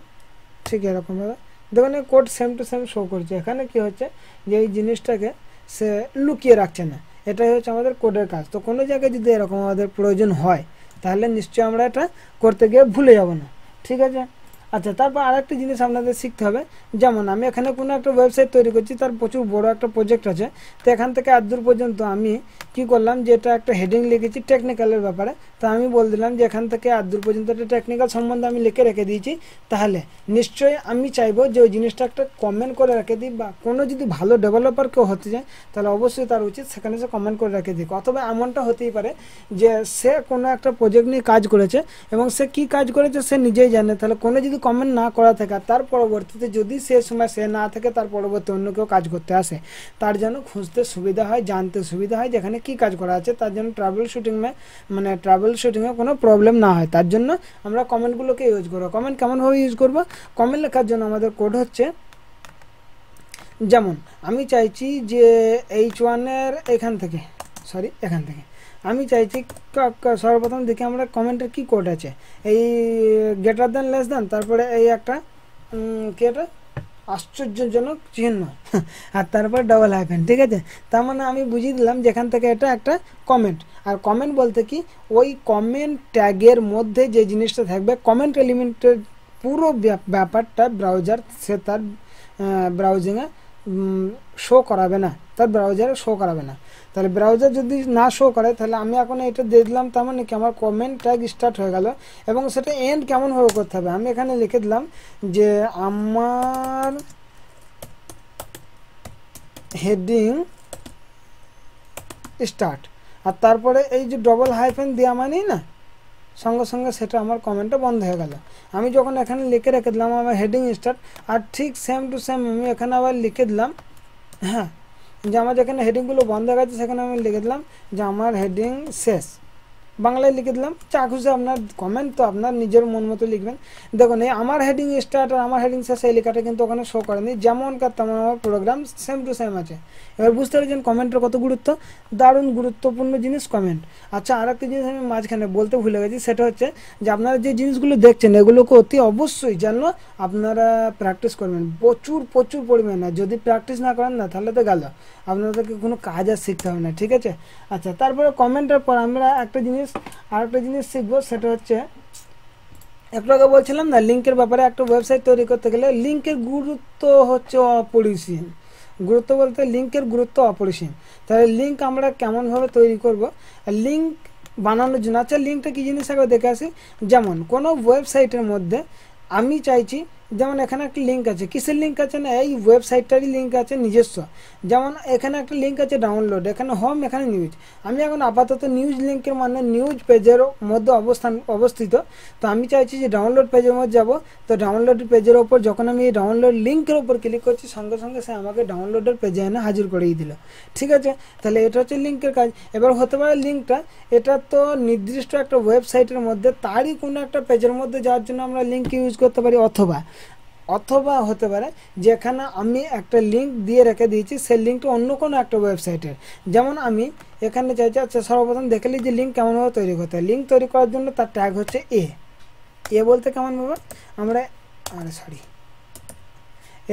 ঠিক এরকমভাবে দেখুন এই code same to same show করছে। এখানে কি হচ্ছে যে এই জিনিসটাকে সে লুকিয়ে রাখছে না, এটাই হচ্ছে আমাদের কোডের কাজ। তো কোনো জায়গায় যদি এরকম আমাদের প্রয়োজন হয় তাহলে নিশ্চয়ই আমরা এটা করতে গিয়ে ভুলে যাব না, ঠিক আছে। আচ্ছা, তারপর আরেকটা জিনিস আপনাদের শিখতে হবে, যেমন আমি এখানে কোনো একটা ওয়েবসাইট তৈরি করছি, তার প্রচুর বড় একটা প্রজেক্ট আছে। তো এখান থেকে আদূর পর্যন্ত আমি কি করলাম, যে এটা একটা হেডিং লিখেছি টেকনিক্যালের ব্যাপারে, তো আমি বল দিলাম যে এখান থেকে আদূর পর্যন্ত একটা টেকনিক্যাল সম্বন্ধে আমি লিখে রেখে দিয়েছি। তাহলে নিশ্চয়ই আমি চাইবো যে ওই জিনিসটা একটা কমেন্ট করে রেখে দিই, বা কোনো যদি ভালো ডেভেলপার কেউ হতে যায় তাহলে অবশ্যই তার উচিত সেখানে সে কমেন্ট করে রেখে দিক। অথবা এমনটা হতেই পারে যে সে কোনো একটা প্রজেক্ট নিয়ে কাজ করেছে এবং সে কি কাজ করেছে সে নিজেই জানে, তাহলে কোনো যদি কমেন্ট না করা থাকে, তার পরবর্তীতে যদি সে সময় সে না থাকে, তার পরবর্তী অন্য কেউ কাজ করতে আসে, তার যেন খুঁজতে সুবিধা হয়, জানতে সুবিধা হয় যেখানে কি কাজ করা আছে, তার জন্য ট্রাভেল শুটিংয়ে কোনো প্রবলেম না হয়। তার জন্য আমরা কমেন্টগুলোকে ইউজ করবো। কমেন্ট কেমনভাবে ইউজ করবো? কমেন্ট লেখার জন্য আমাদের কোড হচ্ছে, যেমন আমি চাইছি যে H1-এর এখান থেকে আমি চাইছি সর্বপ্রথম দেখি আমরা কমেন্টের কি কোড আছে, এই গ্রেটার দেন লেস দেন, তারপরে এই একটা কি এটা আশ্চর্যজনক চিহ্ন আর তারপর ডাবল হাইফেন, ঠিক আছে। তার মানে আমি বুঝিয়ে দিলাম যেখান থেকে এটা একটা কমেন্ট। আর কমেন্ট বলতে কি, ওই কমেন্ট ট্যাগের মধ্যে যে জিনিসটা থাকবে, কমেন্ট এলিমেন্টের পুরো ব্যাপারটা ব্রাউজার সে তার ব্রাউজিংয়ে শো করাবে না, তার ব্রাউজারে শো করাবে না। তাহলে ব্রাউজার যদি না শো করে, তাহলে আমি এখন এটা দিয়ে দিলাম, তার মানে কি আমার কমেন্ট ট্যাগ স্টার্ট হয়ে গেল। এবং সেটা এন্ড কেমনভাবে করতে হবে, আমি এখানে লিখে দিলাম যে আমার হেডিং স্টার্ট, আর তারপরে এই যে ডবল হাইফেন দেওয়া মানেই না সঙ্গে সঙ্গে সেটা আমার কমেন্টটা বন্ধ হয়ে গেল। আমি যখন এখানে লিখে রেখে দিলাম আমার হেডিং স্টার্ট, আর ঠিক সেম টু সেম আমি এখানে আবার লিখে দিলাম, হ্যাঁ, যে আমার যেখানে হেডিংগুলো বন্ধ হয়ে গেছে সেখানে আমি লিখে দিলাম যে আমার হেডিং শেষ, বাংলায় লিখে দিলাম। চা খুশি আপনার কমেন্ট তো আপনার নিজের মন মতো লিখবেন। দেখুন এই আমার হেডিং স্টার্ট আর আমার হেডিং শেষ এই লেখাটা কিন্তু ওখানে শো করেনি, যেমনকার তেমন আমার প্রোগ্রাম সেম টু সেম আছে। এবার বুঝতে পারছেন কমেন্টের কত গুরুত্ব, দারুণ গুরুত্বপূর্ণ জিনিস কমেন্ট। আচ্ছা, আর একটা জিনিস আমি মাঝখানে বলতে ভুলে গেছি, সেটা হচ্ছে যে আপনারা যে জিনিসগুলো দেখছেন এগুলোকে অতি অবশ্যই যেন আপনারা প্র্যাকটিস করবেন প্রচুর প্রচুর পরিমাণে। যদি প্র্যাকটিস না করেন না তাহলে তো গেল, আপনাদেরকে কোনো কাজ আর শিখতে হবে না, ঠিক আছে। আচ্ছা, তারপরে কমেন্টের পর আমরা আরেকটা জিনিস শিখবো, সেটা হচ্ছে একটু আগে বলছিলাম না লিঙ্কের ব্যাপারে। একটা ওয়েবসাইট তৈরি করতে গেলে লিঙ্কের গুরুত্ব হচ্ছে অপরিসীম। গুরুত্ব বলতে লিঙ্কের গুরুত্ব অপরিসীম। তাহলে লিঙ্ক আমরা কেমনভাবে তৈরি করব, লিঙ্ক বানানোর জন্য, আচ্ছা লিঙ্কটা কী জিনিস আগে দেখে আসি। যেমন কোনো ওয়েবসাইটের মধ্যে আমি চাইছি, যেমন এখানে একটা লিঙ্ক আছে, কিসের লিঙ্ক আছে না এই ওয়েবসাইটটারই লিঙ্ক আছে নিজস্ব। যেমন এখানে একটা লিঙ্ক আছে ডাউনলোড, এখানে হোম, এখানে নিউজ। আমি এখন আপাতত নিউজ লিঙ্কের মানে নিউজ পেজের মধ্যে অবস্থিত। তো আমি চাইছি যে ডাউনলোড পেজের মধ্যে যাব। তো ডাউনলোড পেজের ওপর যখন আমি এই ডাউনলোড লিঙ্কের ওপর ক্লিক করছি, সঙ্গে সঙ্গে সে আমাকে ডাউনলোডের পেজে এনে হাজির করিয়ে দিল, ঠিক আছে। তাহলে এটা হচ্ছে লিঙ্কের কাজ। এবার হতে পারে লিঙ্কটা এটা তো নির্দিষ্ট একটা ওয়েবসাইটের মধ্যে তারই কোনো একটা পেজের মধ্যে যাওয়ার জন্য আমরা লিঙ্ক ইউজ করতে পারি, অথবা হতে পারে যেখানে আমি একটা লিঙ্ক দিয়ে রেখে দিয়েছি, সেই লিঙ্কটা অন্য কোনো একটা ওয়েবসাইটের। যেমন আমি এখানে চাইছি, আচ্ছা সর্বপ্রথম দেখে নিই যে লিঙ্ক কেমনভাবে তৈরি করতে হয়। লিঙ্ক তৈরি করার জন্য তার ট্যাগ হচ্ছে এ বলতে কেমনভাবে আমরা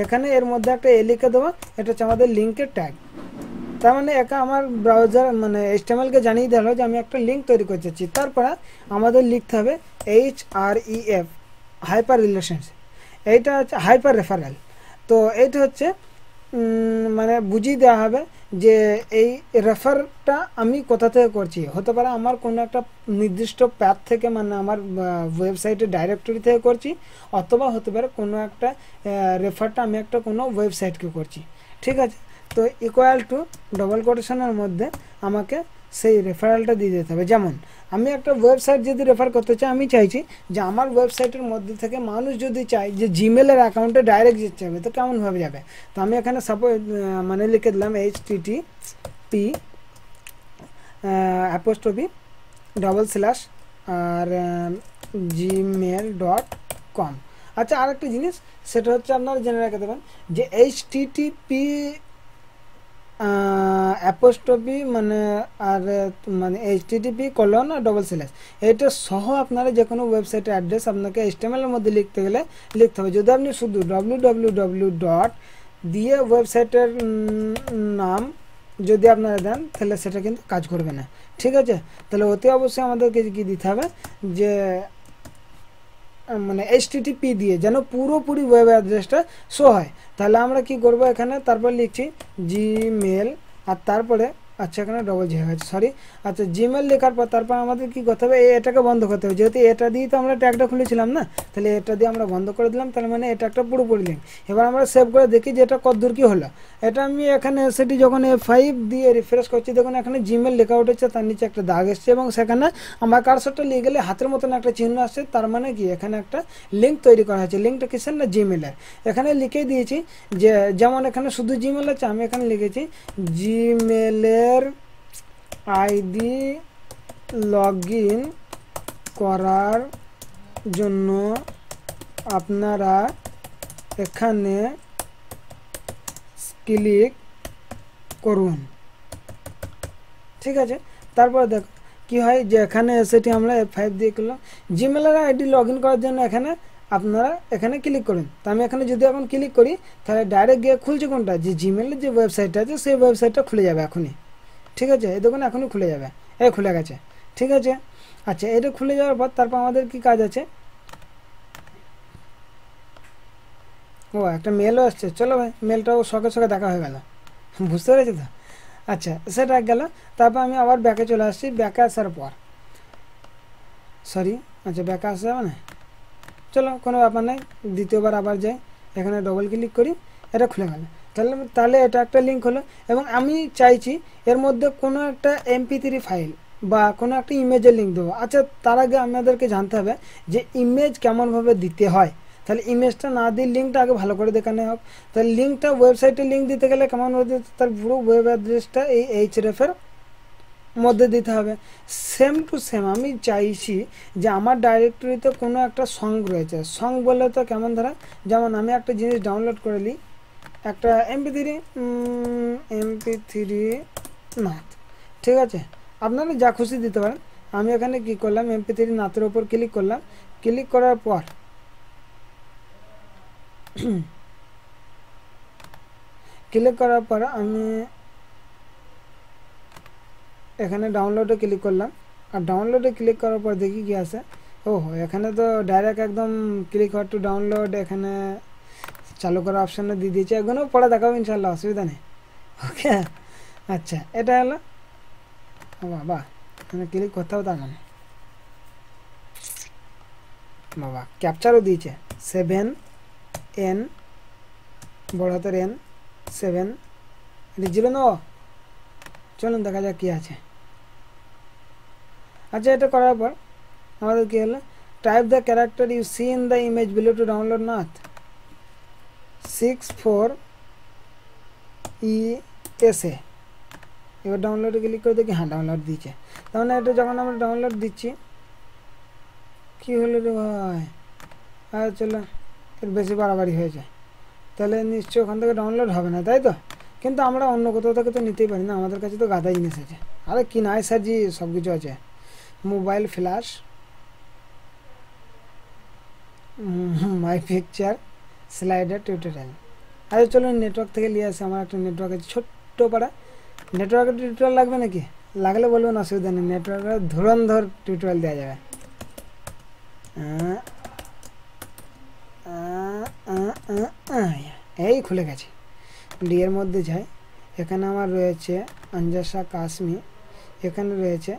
এখানে এর মধ্যে একটা লিখে দেবো, এটা হচ্ছে আমাদের লিঙ্কের ট্যাগ। তার মানে একা আমার ব্রাউজার মানে HTML-কে জানিয়ে দিল যে আমি একটা লিঙ্ক তৈরি করতে চাচ্ছি। তারপরে আমাদের লিখতে হবে HREF, হাইপার রিলেশনস, এইটা হচ্ছে হাইপার রেফারেল। তো এইটা হচ্ছে মানে বুঝিয়ে দেওয়া হবে যে এই রেফারটা আমি কোথা থেকে করছি। হতে পারে আমার কোনো একটা নির্দিষ্ট প্যাথ থেকে, মানে আমার ওয়েবসাইটের ডাইরেক্টরি থেকে করছি, অথবা হতে পারে কোনো একটা রেফারটা আমি একটা কোনো ওয়েবসাইটকে করছি, ঠিক আছে। তো ইকুয়াল টু ডবল কোটেশনের মধ্যে আমাকে সেই রেফারেলটা দিয়ে দিতে হবে। যেমন আমি একটা ওয়েবসাইট যদি রেফার করতে চাই, আমি চাইছি যে আমার ওয়েবসাইটের মধ্যে থেকে মানুষ যদি চাই যে জিমেলের অ্যাকাউন্টে ডাইরেক্ট যেতে হবে, তো কেমনভাবে যাবে? তো আমি এখানে সাপোজ মানে লিখে দিলাম http অ্যাপোস্ট্রফি / আর gmail.com। আচ্ছা, আরেকটা জিনিস সেটা হচ্ছে আপনারা জেনে রেখে দেবেন যে http অ্যাপোস্ট্রফি মানে আর মানে http:// এটা সহ আপনারা যে কোনো ওয়েবসাইটের অ্যাড্রেস আপনাকে HTML এর মধ্যে লিখতে গেলে লিখতে হবে। যদি আপনি শুধু www. দিয়ে ওয়েবসাইটের নাম যদি আপনারা দেন তাহলে সেটা কিন্তু কাজ করবে না, ঠিক আছে? তাহলে অতি অবশ্যই আমাদেরকে কি দিতে হবে যে মানে http দিয়ে যেন পুরোপুরি ওয়েব অ্যাড্রেসটা শো হয়। তাহলে আমরা কি করব, এখানে তারপর লিখছি জিমেল আর তারপরে আচ্ছা এখানে ডবল জি হয়ে গেছে, সরি। আচ্ছা, জিমেল লেখার পর তারপর আমাদের কি করতে হবে, এটাকে বন্ধ করতে হবে। যেহেতু এটা দিয়ে তো আমরা ট্যাগটা খুলেছিলাম না, তাহলে এটা দিয়ে আমরা বন্ধ করে দিলাম। তার মানে এটা একটা পুরোপুরি লিঙ্ক। এবার আমরা সেভ করে দেখি যে এটা কতদূর কি হলো। এটা আমি এখানে সেটি যখন F5 দিয়ে রিফ্রেশ করছি, দেখুন এখানে জিমেল লেখা উঠেছে, তার নিচে একটা দাগ এসছে এবং সেখানে আমার কার্সরটা নিয়ে গেলে হাতের মতন একটা চিহ্ন আসছে। তার মানে কি এখানে একটা লিঙ্ক তৈরি করা হয়েছে। লিঙ্কটা কিসের? না, জিমেলের। এখানে লিখে দিয়েছি যে যেমন এখানে শুধু জিমেল আছে, আমি এখানে লিখেছি জিমেলের আইডি লগ ইন করার জন্য আপনারা এখানে ক্লিক করুন, ঠিক আছে? তারপর দেখো কি হয় যে এখানে সেটি আমরা F5 দিয়ে করলাম। জিমেলের আইডি লগ ইন করার জন্য এখানে আপনারা এখানে ক্লিক করুন। তো আমি এখানে যদি এখন ক্লিক করি তাহলে ডাইরেক্ট গিয়ে খুলছে কোনটা, যে জিমেলের যে ওয়েবসাইটটা আছে সেই ওয়েবসাইটটা খুলে যাবে এখনই, ঠিক আছে? এই দেখুন এখনই খুলে যাবে, এই খুলে গেছে, ঠিক আছে? আচ্ছা, এটা খুলে যাওয়ার পর তারপর আমাদের কি কাজ আছে, ও একটা মেলও আসছে। চলো ভাই, মেলটাও সকাল সকাল দেখা হয়ে গেল, বুঝতে পেরেছি তো? আচ্ছা, সেটা গেল। তারপর আমি আবার ব্যাকে চলে আসছি। ব্যাকে আসার পর সরি, আচ্ছা ব্যাকে আসা যাবে না, চলো কোনো ব্যাপার নেই, দ্বিতীয়বার আবার যাই, এখানে ডবল ক্লিক করি, এটা খুলে গেল। তাহলে এটা একটা লিঙ্ক হলো। এবং আমি চাইছি এর মধ্যে কোনো একটা MP3 ফাইল বা কোনো একটা ইমেজের লিঙ্ক দেবো। আচ্ছা, তার আগে আমাদেরকে জানতে হবে যে ইমেজ কেমনভাবে দিতে হয়। তাহলে ইমেজটা না দিয়ে লিঙ্কটা আগে ভালো করে দেখানো হোক। তাহলে লিঙ্কটা, ওয়েবসাইটের লিঙ্ক দিতে গেলে কেমনভাবে, তার পুরো ওয়েব অ্যাড্রেসটা এই href-এর মধ্যে দিতে হবে। সেম টু সেম আমি চাইছি যে আমার ডাইরেক্টরিতে কোনো একটা সং রয়েছে। সং বললে তো কেমন ধরা, যেমন আমি একটা জিনিস ডাউনলোড করে নিই, একটা MP3 নাথ, ঠিক আছে? আপনারা যা খুশি দিতে পারেন। আমি এখানে কি করলাম, MP3 নাথের ওপর ক্লিক করলাম। ক্লিক করার পর আমি এখানে ডাউনলোডে ক্লিক করলাম। আর ডাউনলোডে ক্লিক করার পর দেখি কি আছে। ওহো, এখানে তো ডাইরেক্ট একদম ক্লিক হওয়ার টু ডাউনলোড এখানে চালু করা অপশানটা দিয়ে দিয়েছে। এগুলো পরে দেখাবো ইনশাল্লাহ, অসুবিধা নেই, ওকে? আচ্ছা, এটা হলো বাবা, এখানে ক্লিক করতে হবে। তার মানে বাবা ক্যাপচারও দিয়েছে, 7N বড় হাতের N 7, এটা 0 ন। চলুন দেখা যাক কি আছে। আচ্ছা, এটা করার পর আমাদের কি হলো, type the character you see in the image below to download নাথ 64 ESA। এবার ডাউনলোডে ক্লিক করে দেখি, হ্যাঁ ডাউনলোড দিচ্ছে। তার মানে এটা যখন আমরা ডাউনলোড দিচ্ছি, কি হলো রে ভাই, আর চলো এর বেশি বাড়াবাড়ি হয়ে যায়, তাহলে নিশ্চয়ই ওখান থেকে ডাউনলোড হবে না, তাই তো? কিন্তু আমরা অন্য কোথাও থেকে তো নিতেই পারি না, আমাদের কাছে তো গাদা জিনিস আছে। আরে কি নাই স্যার জি, সব কিছু আছে, mobile flash, my picture, slider, tutorial. আরে চলো নেটওয়ার্ক থেকে নিয়ে আসি। আমার একটা নেটওয়ার্ক আছে ছোট্ট পাড়া, নেটওয়ার্কের টিউটোরিয়াল লাগবে নাকি? লাগলে বলবেন, অসুবিধা নেই, নেটওয়ার্কের ধুরন্ধর টিউটোরিয়াল দেওয়া যাবে। এই খুলে গেছে। ডি এর মধ্যে যাই, এখানে আমার রয়েছে আঞ্জাসা কাশ্মীর, এখানে রয়েছে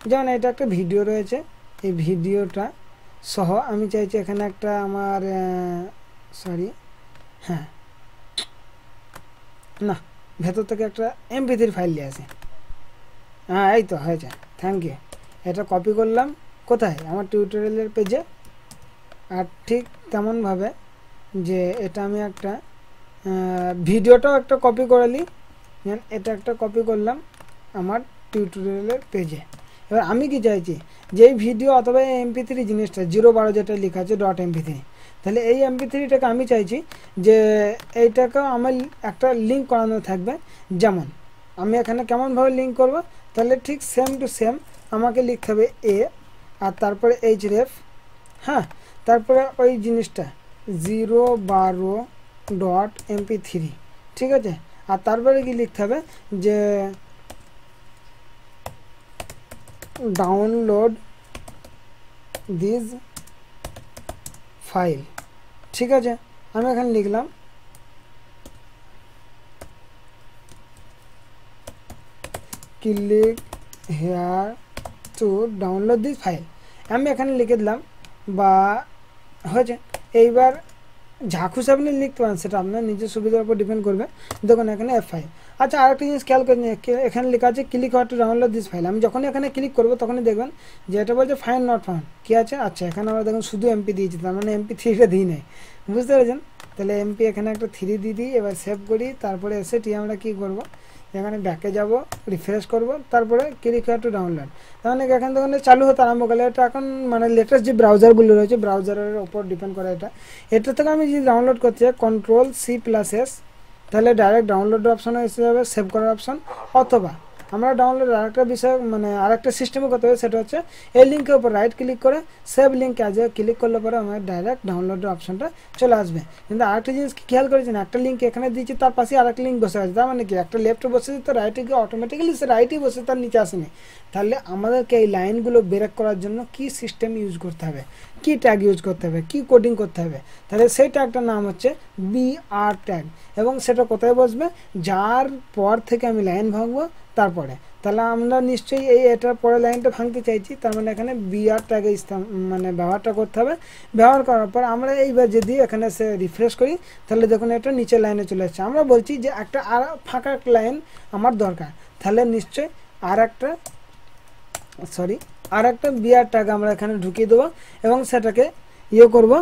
যেমন এটা একটা ভিডিও রয়েছে, এই ভিডিওটা সহ আমি চাইছি এখানে একটা আমার সরি, হ্যাঁ না ভেতর থেকে একটা MP3 ফাইল নিয়ে আসি। হ্যাঁ এই তো হয়েছে, থ্যাংক ইউ। এটা কপি করলাম কোথায়, আমার টিউটোরিয়ালের পেজে। আর ঠিক তেমনভাবে যে এটা আমি একটা ভিডিওটাও একটা কপি করে নিই, এটা একটা কপি করলাম আমার টিউটোরিয়ালের পেজে। এবার আমি কি চাইছি যে এই ভিডিও অথবা এই MP3 জিনিসটা 012 যেটা লেখা আছে .mp3, তাহলে এই MP3টাকে আমি চাইছি যে এইটাকেও আমার একটা লিঙ্ক করানো থাকবে। যেমন আমি এখানে কেমনভাবে লিঙ্ক করব, তাহলে ঠিক সেম টু সেম আমাকে লিখতে হবে এ আর তারপরে href, হ্যাঁ, তারপরে ওই জিনিসটা 012.mp3, ঠিক আছে। আর তারপরে কি লিখতে হবে যে ডাউনলোড দিস ফাইল, ঠিক আছে। আমি এখানে লিখলাম click here to download this file, আমি এখানে লিখে দিলাম বা হয়েছে। এইবার যা খুশি আপনি লিখতে পারেন, সেটা আপনার নিজের সুবিধার উপর ডিপেন্ড করবে। দেখুন এখানে F5। আচ্ছা আরেকটা জিনিস খেয়াল করে এখানে লেখা আছে click here to download this file. আমি যখনই এখানে ক্লিক করবো তখনই দেখবেন যে এটা বলছে ফাইন্ড নট ফাউন্ড, কী আছে, আচ্ছা এখানে আমরা দেখুন শুধু MP দিয়েছি, তার মানে MP3টা দিই নাই, বুঝতে পেরেছেন। তাহলে MP এখানে একটা 3 দিয়ে দিই, এবার সেভ করি, তারপরে এসে আমরা কী করবো, এখানে ব্যাকে যাব, রিফ্রেশ করব, তারপরে ক্লিক হেয়ার টু ডাউনলোড, তার মানে এখান থেকে চালু হতে আরম্ভ করলে। এটা এখন মানে লেটেস্ট যে ব্রাউজারগুলো রয়েছে ব্রাউজারের ওপর ডিপেন্ড করে এটা থেকে আমি যদি ডাউনলোড করতে চাই Ctrl+C+S, তাহলে ডাইরেক্ট ডাউনলোড অপশানে এসে যাবে, সেভ করার অপশান। অথবা আমরা ডাউনলোড আরেকটা বিষয় মানে আরেকটা সিস্টেমে করতে হবে, সেটা হচ্ছে এই লিঙ্কের উপর রাইট ক্লিক করে সেভ লিঙ্ক অ্যাজে ক্লিক করলে পরে আমার ডাইরেক্ট ডাউনলোডের অপশানটা চলে আসবে। কিন্তু আরেকটা জিনিস খেয়াল করেছেন, একটা লিঙ্ক এখানে দিয়েছি, তার পাশে আরেকটা লিঙ্ক বসে আছে, তার মানে কি একটা লেফটে বসে তো রাইটে গিয়ে অটোমেটিক্যালি সে রাইটেই বসে, তার নিচে আসেনি। তাহলে আমাদেরকে এই লাইনগুলো ব্রেক করার জন্য কি সিস্টেম ইউজ করতে হবে, কি ট্যাগ ইউজ করতে হবে, কি কোডিং করতে হবে, তাহলে সেই ট্যাগটার নাম হচ্ছে BR ট্যাগ। এবং সেটা কোথায় বসবে, যার পর থেকে আমি লাইন ভাঙবো তারপরে। তাহলে আমরা নিশ্চয়ই এটার পরে লাইনটা ভাঙতে চাইছি, তার মানে এখানে BR ট্যাগে মানে ব্যবহারটা করতে হবে। ব্যবহার করার পর আমরা এইবার যদি এখানে সে রিফ্রেশ করি, তাহলে দেখুন এটা নিচের লাইনে চলে আসছে। আমরা বলছি যে একটা আর ফাঁকা লাইন আমার দরকার, তাহলে নিশ্চয়ই আর একটা BR ট্যাগ আমরা এখানে ঢুকিয়ে দেবো এবং সেটাকে করব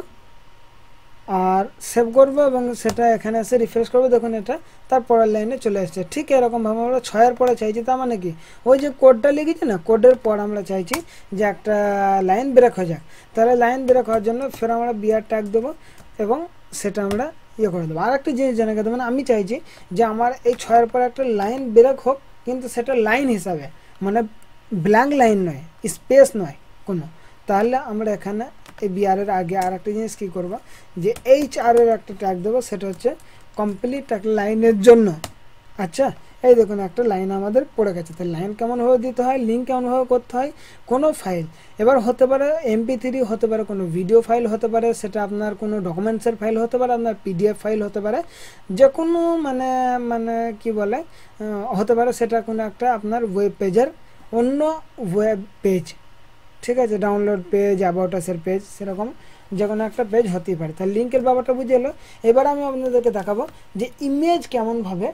আর সেভ করব এবং সেটা এখানে এসে রিফ্রেশ করবো। দেখুন এটা তার পরের লাইনে চলে আসছে। ঠিক এরকমভাবে আমরা 6-এর পরে চাইছি, তার মানে কি ওই যে কোডটা লিখেছি না, কোডের পর আমরা চাইছি যে একটা লাইন ব্রেক হয়ে যাক। তাহলে লাইন ব্রেক হওয়ার জন্য ফের আমরা BR ট্যাগ দেবো এবং সেটা আমরা করে দেবো। আর একটা জিনিস জানা গেছে, মানে আমি চাইছি যে আমার এই 6-এর পর একটা লাইন ব্রেক হোক, কিন্তু সেটা লাইন হিসাবে, মানে ব্ল্যাঙ্ক লাইন নয়, স্পেস নয় কোনো। তাহলে আমরা এখানে এই BR এর আগে আর একটা জিনিস কী করবো, যে HR এর একটা ট্যাগ দেবো, সেটা হচ্ছে কমপ্লিট একটা লাইনের জন্য। আচ্ছা এই দেখুন একটা লাইন আমাদের পড়ে গেছে। তাহলে লাইন কেমনভাবে দিতে হয়, লিঙ্ক কেমনভাবে করতে হয়, কোনো ফাইল, এবার হতে পারে MP3 হতে পারে, কোনো ভিডিও ফাইল হতে পারে, সেটা আপনার কোনো ডকুমেন্টসের ফাইল হতে পারে, আপনার PDF ফাইল হতে পারে, যে কোনো মানে কি বলে হতে পারে, সেটা কোনো একটা আপনার ওয়েব পেজের অন্য ওয়েব পেজ, ঠিক আছে, ডাউনলোড পেজ, অ্যাবাউট আসের পেজ, সেরকম যে কোনো একটা পেজ হতেই পারে। তাহলে লিঙ্কের ব্যাপারটা বুঝে এলো। এবার আমি আপনাদেরকে দেখাবো যে ইমেজ কেমনভাবে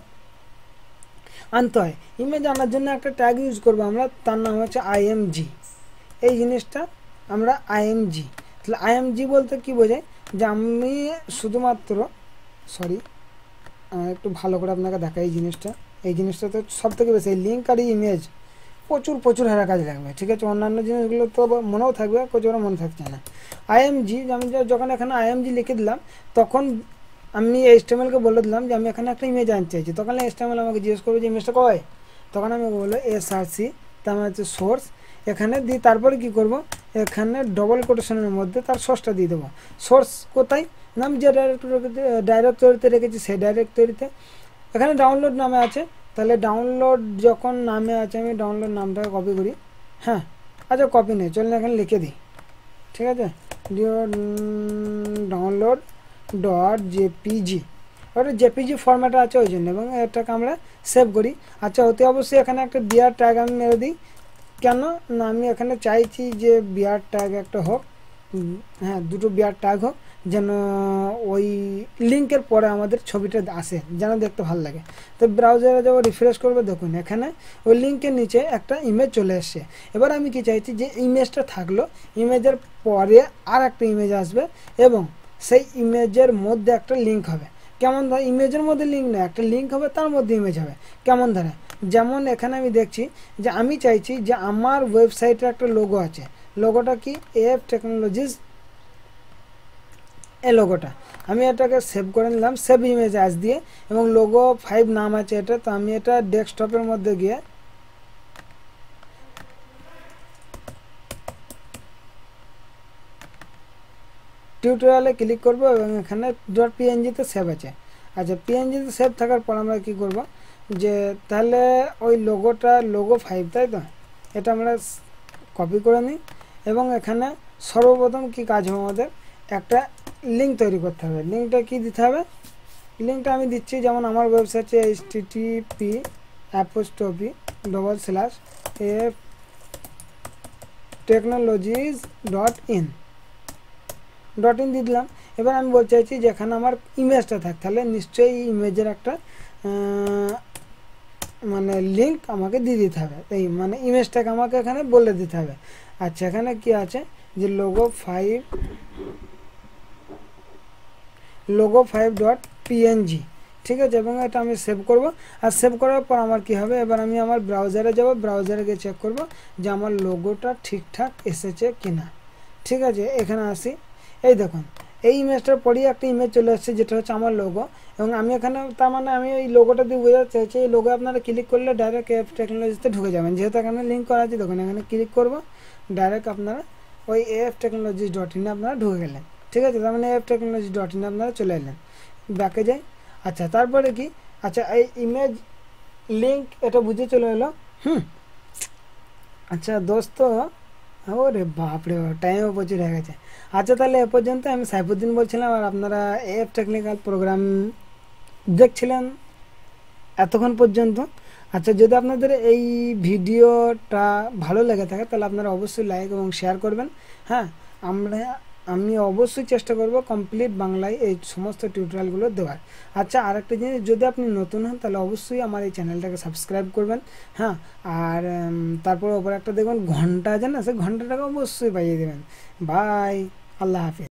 আনতে হয়। ইমেজ আনার জন্য একটা ট্যাগ ইউজ করবো আমরা, তার নাম হচ্ছে IMG। এই জিনিসটা আমরা IMG, তাহলে IMG বলতে কি বোঝায়, যে আমি শুধুমাত্র একটু ভালো করে আপনাকে দেখা এই জিনিসটা তো সব থেকে বেশি লিঙ্ক আর ইমেজ প্রচুর হারা কাজে লাগবে, ঠিক আছে। অন্যান্য জিনিসগুলো তো মনেও থাকবে, প্রচুর মনে থাকছে না। IMG আমি যখন এখানে IMG লিখে দিলাম, তখন আমি HTML-কে বলে দিলাম যে আমি এখানে একটা ইমেজ আনতে চাইছি। তখন HTML আমাকে জিজ্ঞেস করবে যে ইমেজটা কয়, তখন আমি বলবো SRC, তার মানে হচ্ছে সোর্স। এখানে দিয়ে তারপরে কি করব, এখানে ডবল কোটেশনের মধ্যে তার সোর্সটা দিয়ে দেবো। সোর্স কোথায়, নাম যে ডাইরেক্টরিতে রেখেছি সেই ডাইরেক্টরিতে। এখানে ডাউনলোড নামে আছে, তাহলে ডাউনলোড যখন নামে আছে, আমি ডাউনলোড নামটাকে কপি করি। হ্যাঁ আচ্ছা কপি নেই, চলুন এখানে লিখে দিই, ঠিক আছে, download.jpg, ওটা JPG ফরম্যাটে আছে ওই জন্য, এবং এটাকে আমরা সেভ করি। আচ্ছা অতি অবশ্যই এখানে একটা BR ট্যাগ আমি মেরে দিই। কেন না, আমি এখানে চাইছি যে BR ট্যাগ একটা হোক, হ্যাঁ দুটো BR ট্যাগ হোক, যেন ওই লিঙ্কের পরে আমাদের ছবিটা আসে, যেন দেখতে ভালো লাগে। তো ব্রাউজারে যাবো, রিফ্রেশ করবো, দেখুন এখানে ওই লিঙ্কের নিচে একটা ইমেজ চলে এসছে। এবার আমি কি চাইছি, যে ইমেজটা থাকলো, ইমেজের পরে আর একটা ইমেজ আসবে এবং সেই ইমেজের মধ্যে একটা লিঙ্ক হবে। কেমন ধরে, ইমেজের মধ্যে লিঙ্ক নয়, একটা লিঙ্ক হবে, তার মধ্যে ইমেজ হবে। কেমন ধরে, যেমন এখানে আমি দেখছি যে আমি চাইছি যে আমার ওয়েবসাইটের একটা লোগো আছে, লোগোটা কি এফ টেকনোলজিস, এই লোগোটা আমি এটাকে সেভ করে নিলাম, সেভ ইমেজ অ্যাজ দিয়ে, এবং লোগো 5 নাম আছে এটা। তো আমি এটা ডেস্কটপের মধ্যে গিয়ে টিউটোরিয়ালে ক্লিক করব এবং এখানে .png-তে সেভ আছে। আচ্ছা, পিএনজিতে সেভ থাকার পর আমরা কি করব, যে তাহলে ওই লোগোটা লোগো 5, তাই তো, এটা আমরা কপি করে নিই এবং এখানে সর্বপ্রথম কি কাজ হবে, আমাদের একটা লিঙ্ক তৈরি করতে হবে। লিঙ্কটা কি দিতে হবে, লিঙ্কটা আমি দিচ্ছি, যেমন আমার ওয়েবসাইটে http://ftechnologies.in দিয়ে দিলাম। এবার আমি বলতে চাইছি যে এখানে আমার ইমেজটা থাক, তাহলে নিশ্চয়ই ইমেজের একটা মানে লিঙ্ক আমাকে দিয়ে দিতে হবে, এই মানে ইমেজটাকে আমাকে এখানে বলে দিতে হবে। আচ্ছা, এখানে কি আছে, যে logo5.png, ঠিক আছে, এবং এটা আমি সেভ করব। আর সেভ করার পর আমার কি হবে, এবার আমি আমার ব্রাউজারে যাব, ব্রাউজারে গিয়ে চেক করব যে আমার লোগোটা ঠিকঠাক এসেছে কিনা। ঠিক আছে, এখানে আসি, এই দেখুন এই ইমেজটার পরেই একটা ইমেজ চলে আসছে, যেটা হচ্ছে আমার লোগো। এবং আমি এখানে, তার মানে আমি এই লোগোটা দিয়ে বোঝাতে চাইছি, এই লোগো আপনারা ক্লিক করলে ডাইরেক্ট এফ টেকনোলজিতে ঢুকে যাবেন, যেহেতু এখানে লিঙ্ক করা আছে। দেখুন এখানে ক্লিক করব, ডাইরেক্ট আপনারা ওই aftechnologies.in আপনারা ঢুকে গেলেন। ঠিক আছে, তার মানে aftechnologies.in আপনারা চলে এলেন। ব্যাকে যাই। আচ্ছা, তারপরে কি, আচ্ছা এই ইমেজ লিঙ্ক এটা বুঝে চলে এলো। আচ্ছা দোস্ত, ওরে বাপরে, টাইমও প্রচুর হয়ে গেছে। আচ্ছা, তাহলে এ পর্যন্ত আমি সাইফুদ্দিন বলছিলাম, আর আপনারা এফ টেকনিক্যাল প্রোগ্রাম দেখছিলেন এতক্ষণ পর্যন্ত। আচ্ছা, যদি আপনাদের এই ভিডিওটা ভালো লেগে থাকে তাহলে আপনারা অবশ্যই লাইক এবং শেয়ার করবেন। হ্যাঁ, আমি অবশ্যই চেষ্টা করব কমপ্লিট বাংলায় এই সমস্ত টিউটোরিয়ালগুলো দেওয়ার। আচ্ছা, আরেকটা জিনিস, যদি আপনি নতুন হন তাহলে অবশ্যই আমার এই চ্যানেলটাকে সাবস্ক্রাইব করবেন। হ্যাঁ, আর তারপর ওপরে একটা দেখবেন ঘন্টা আছে না, সেই ঘন্টাটাকে অবশ্যই বাজিয়ে দেবেন। বাই, আল্লাহ হাফিজ।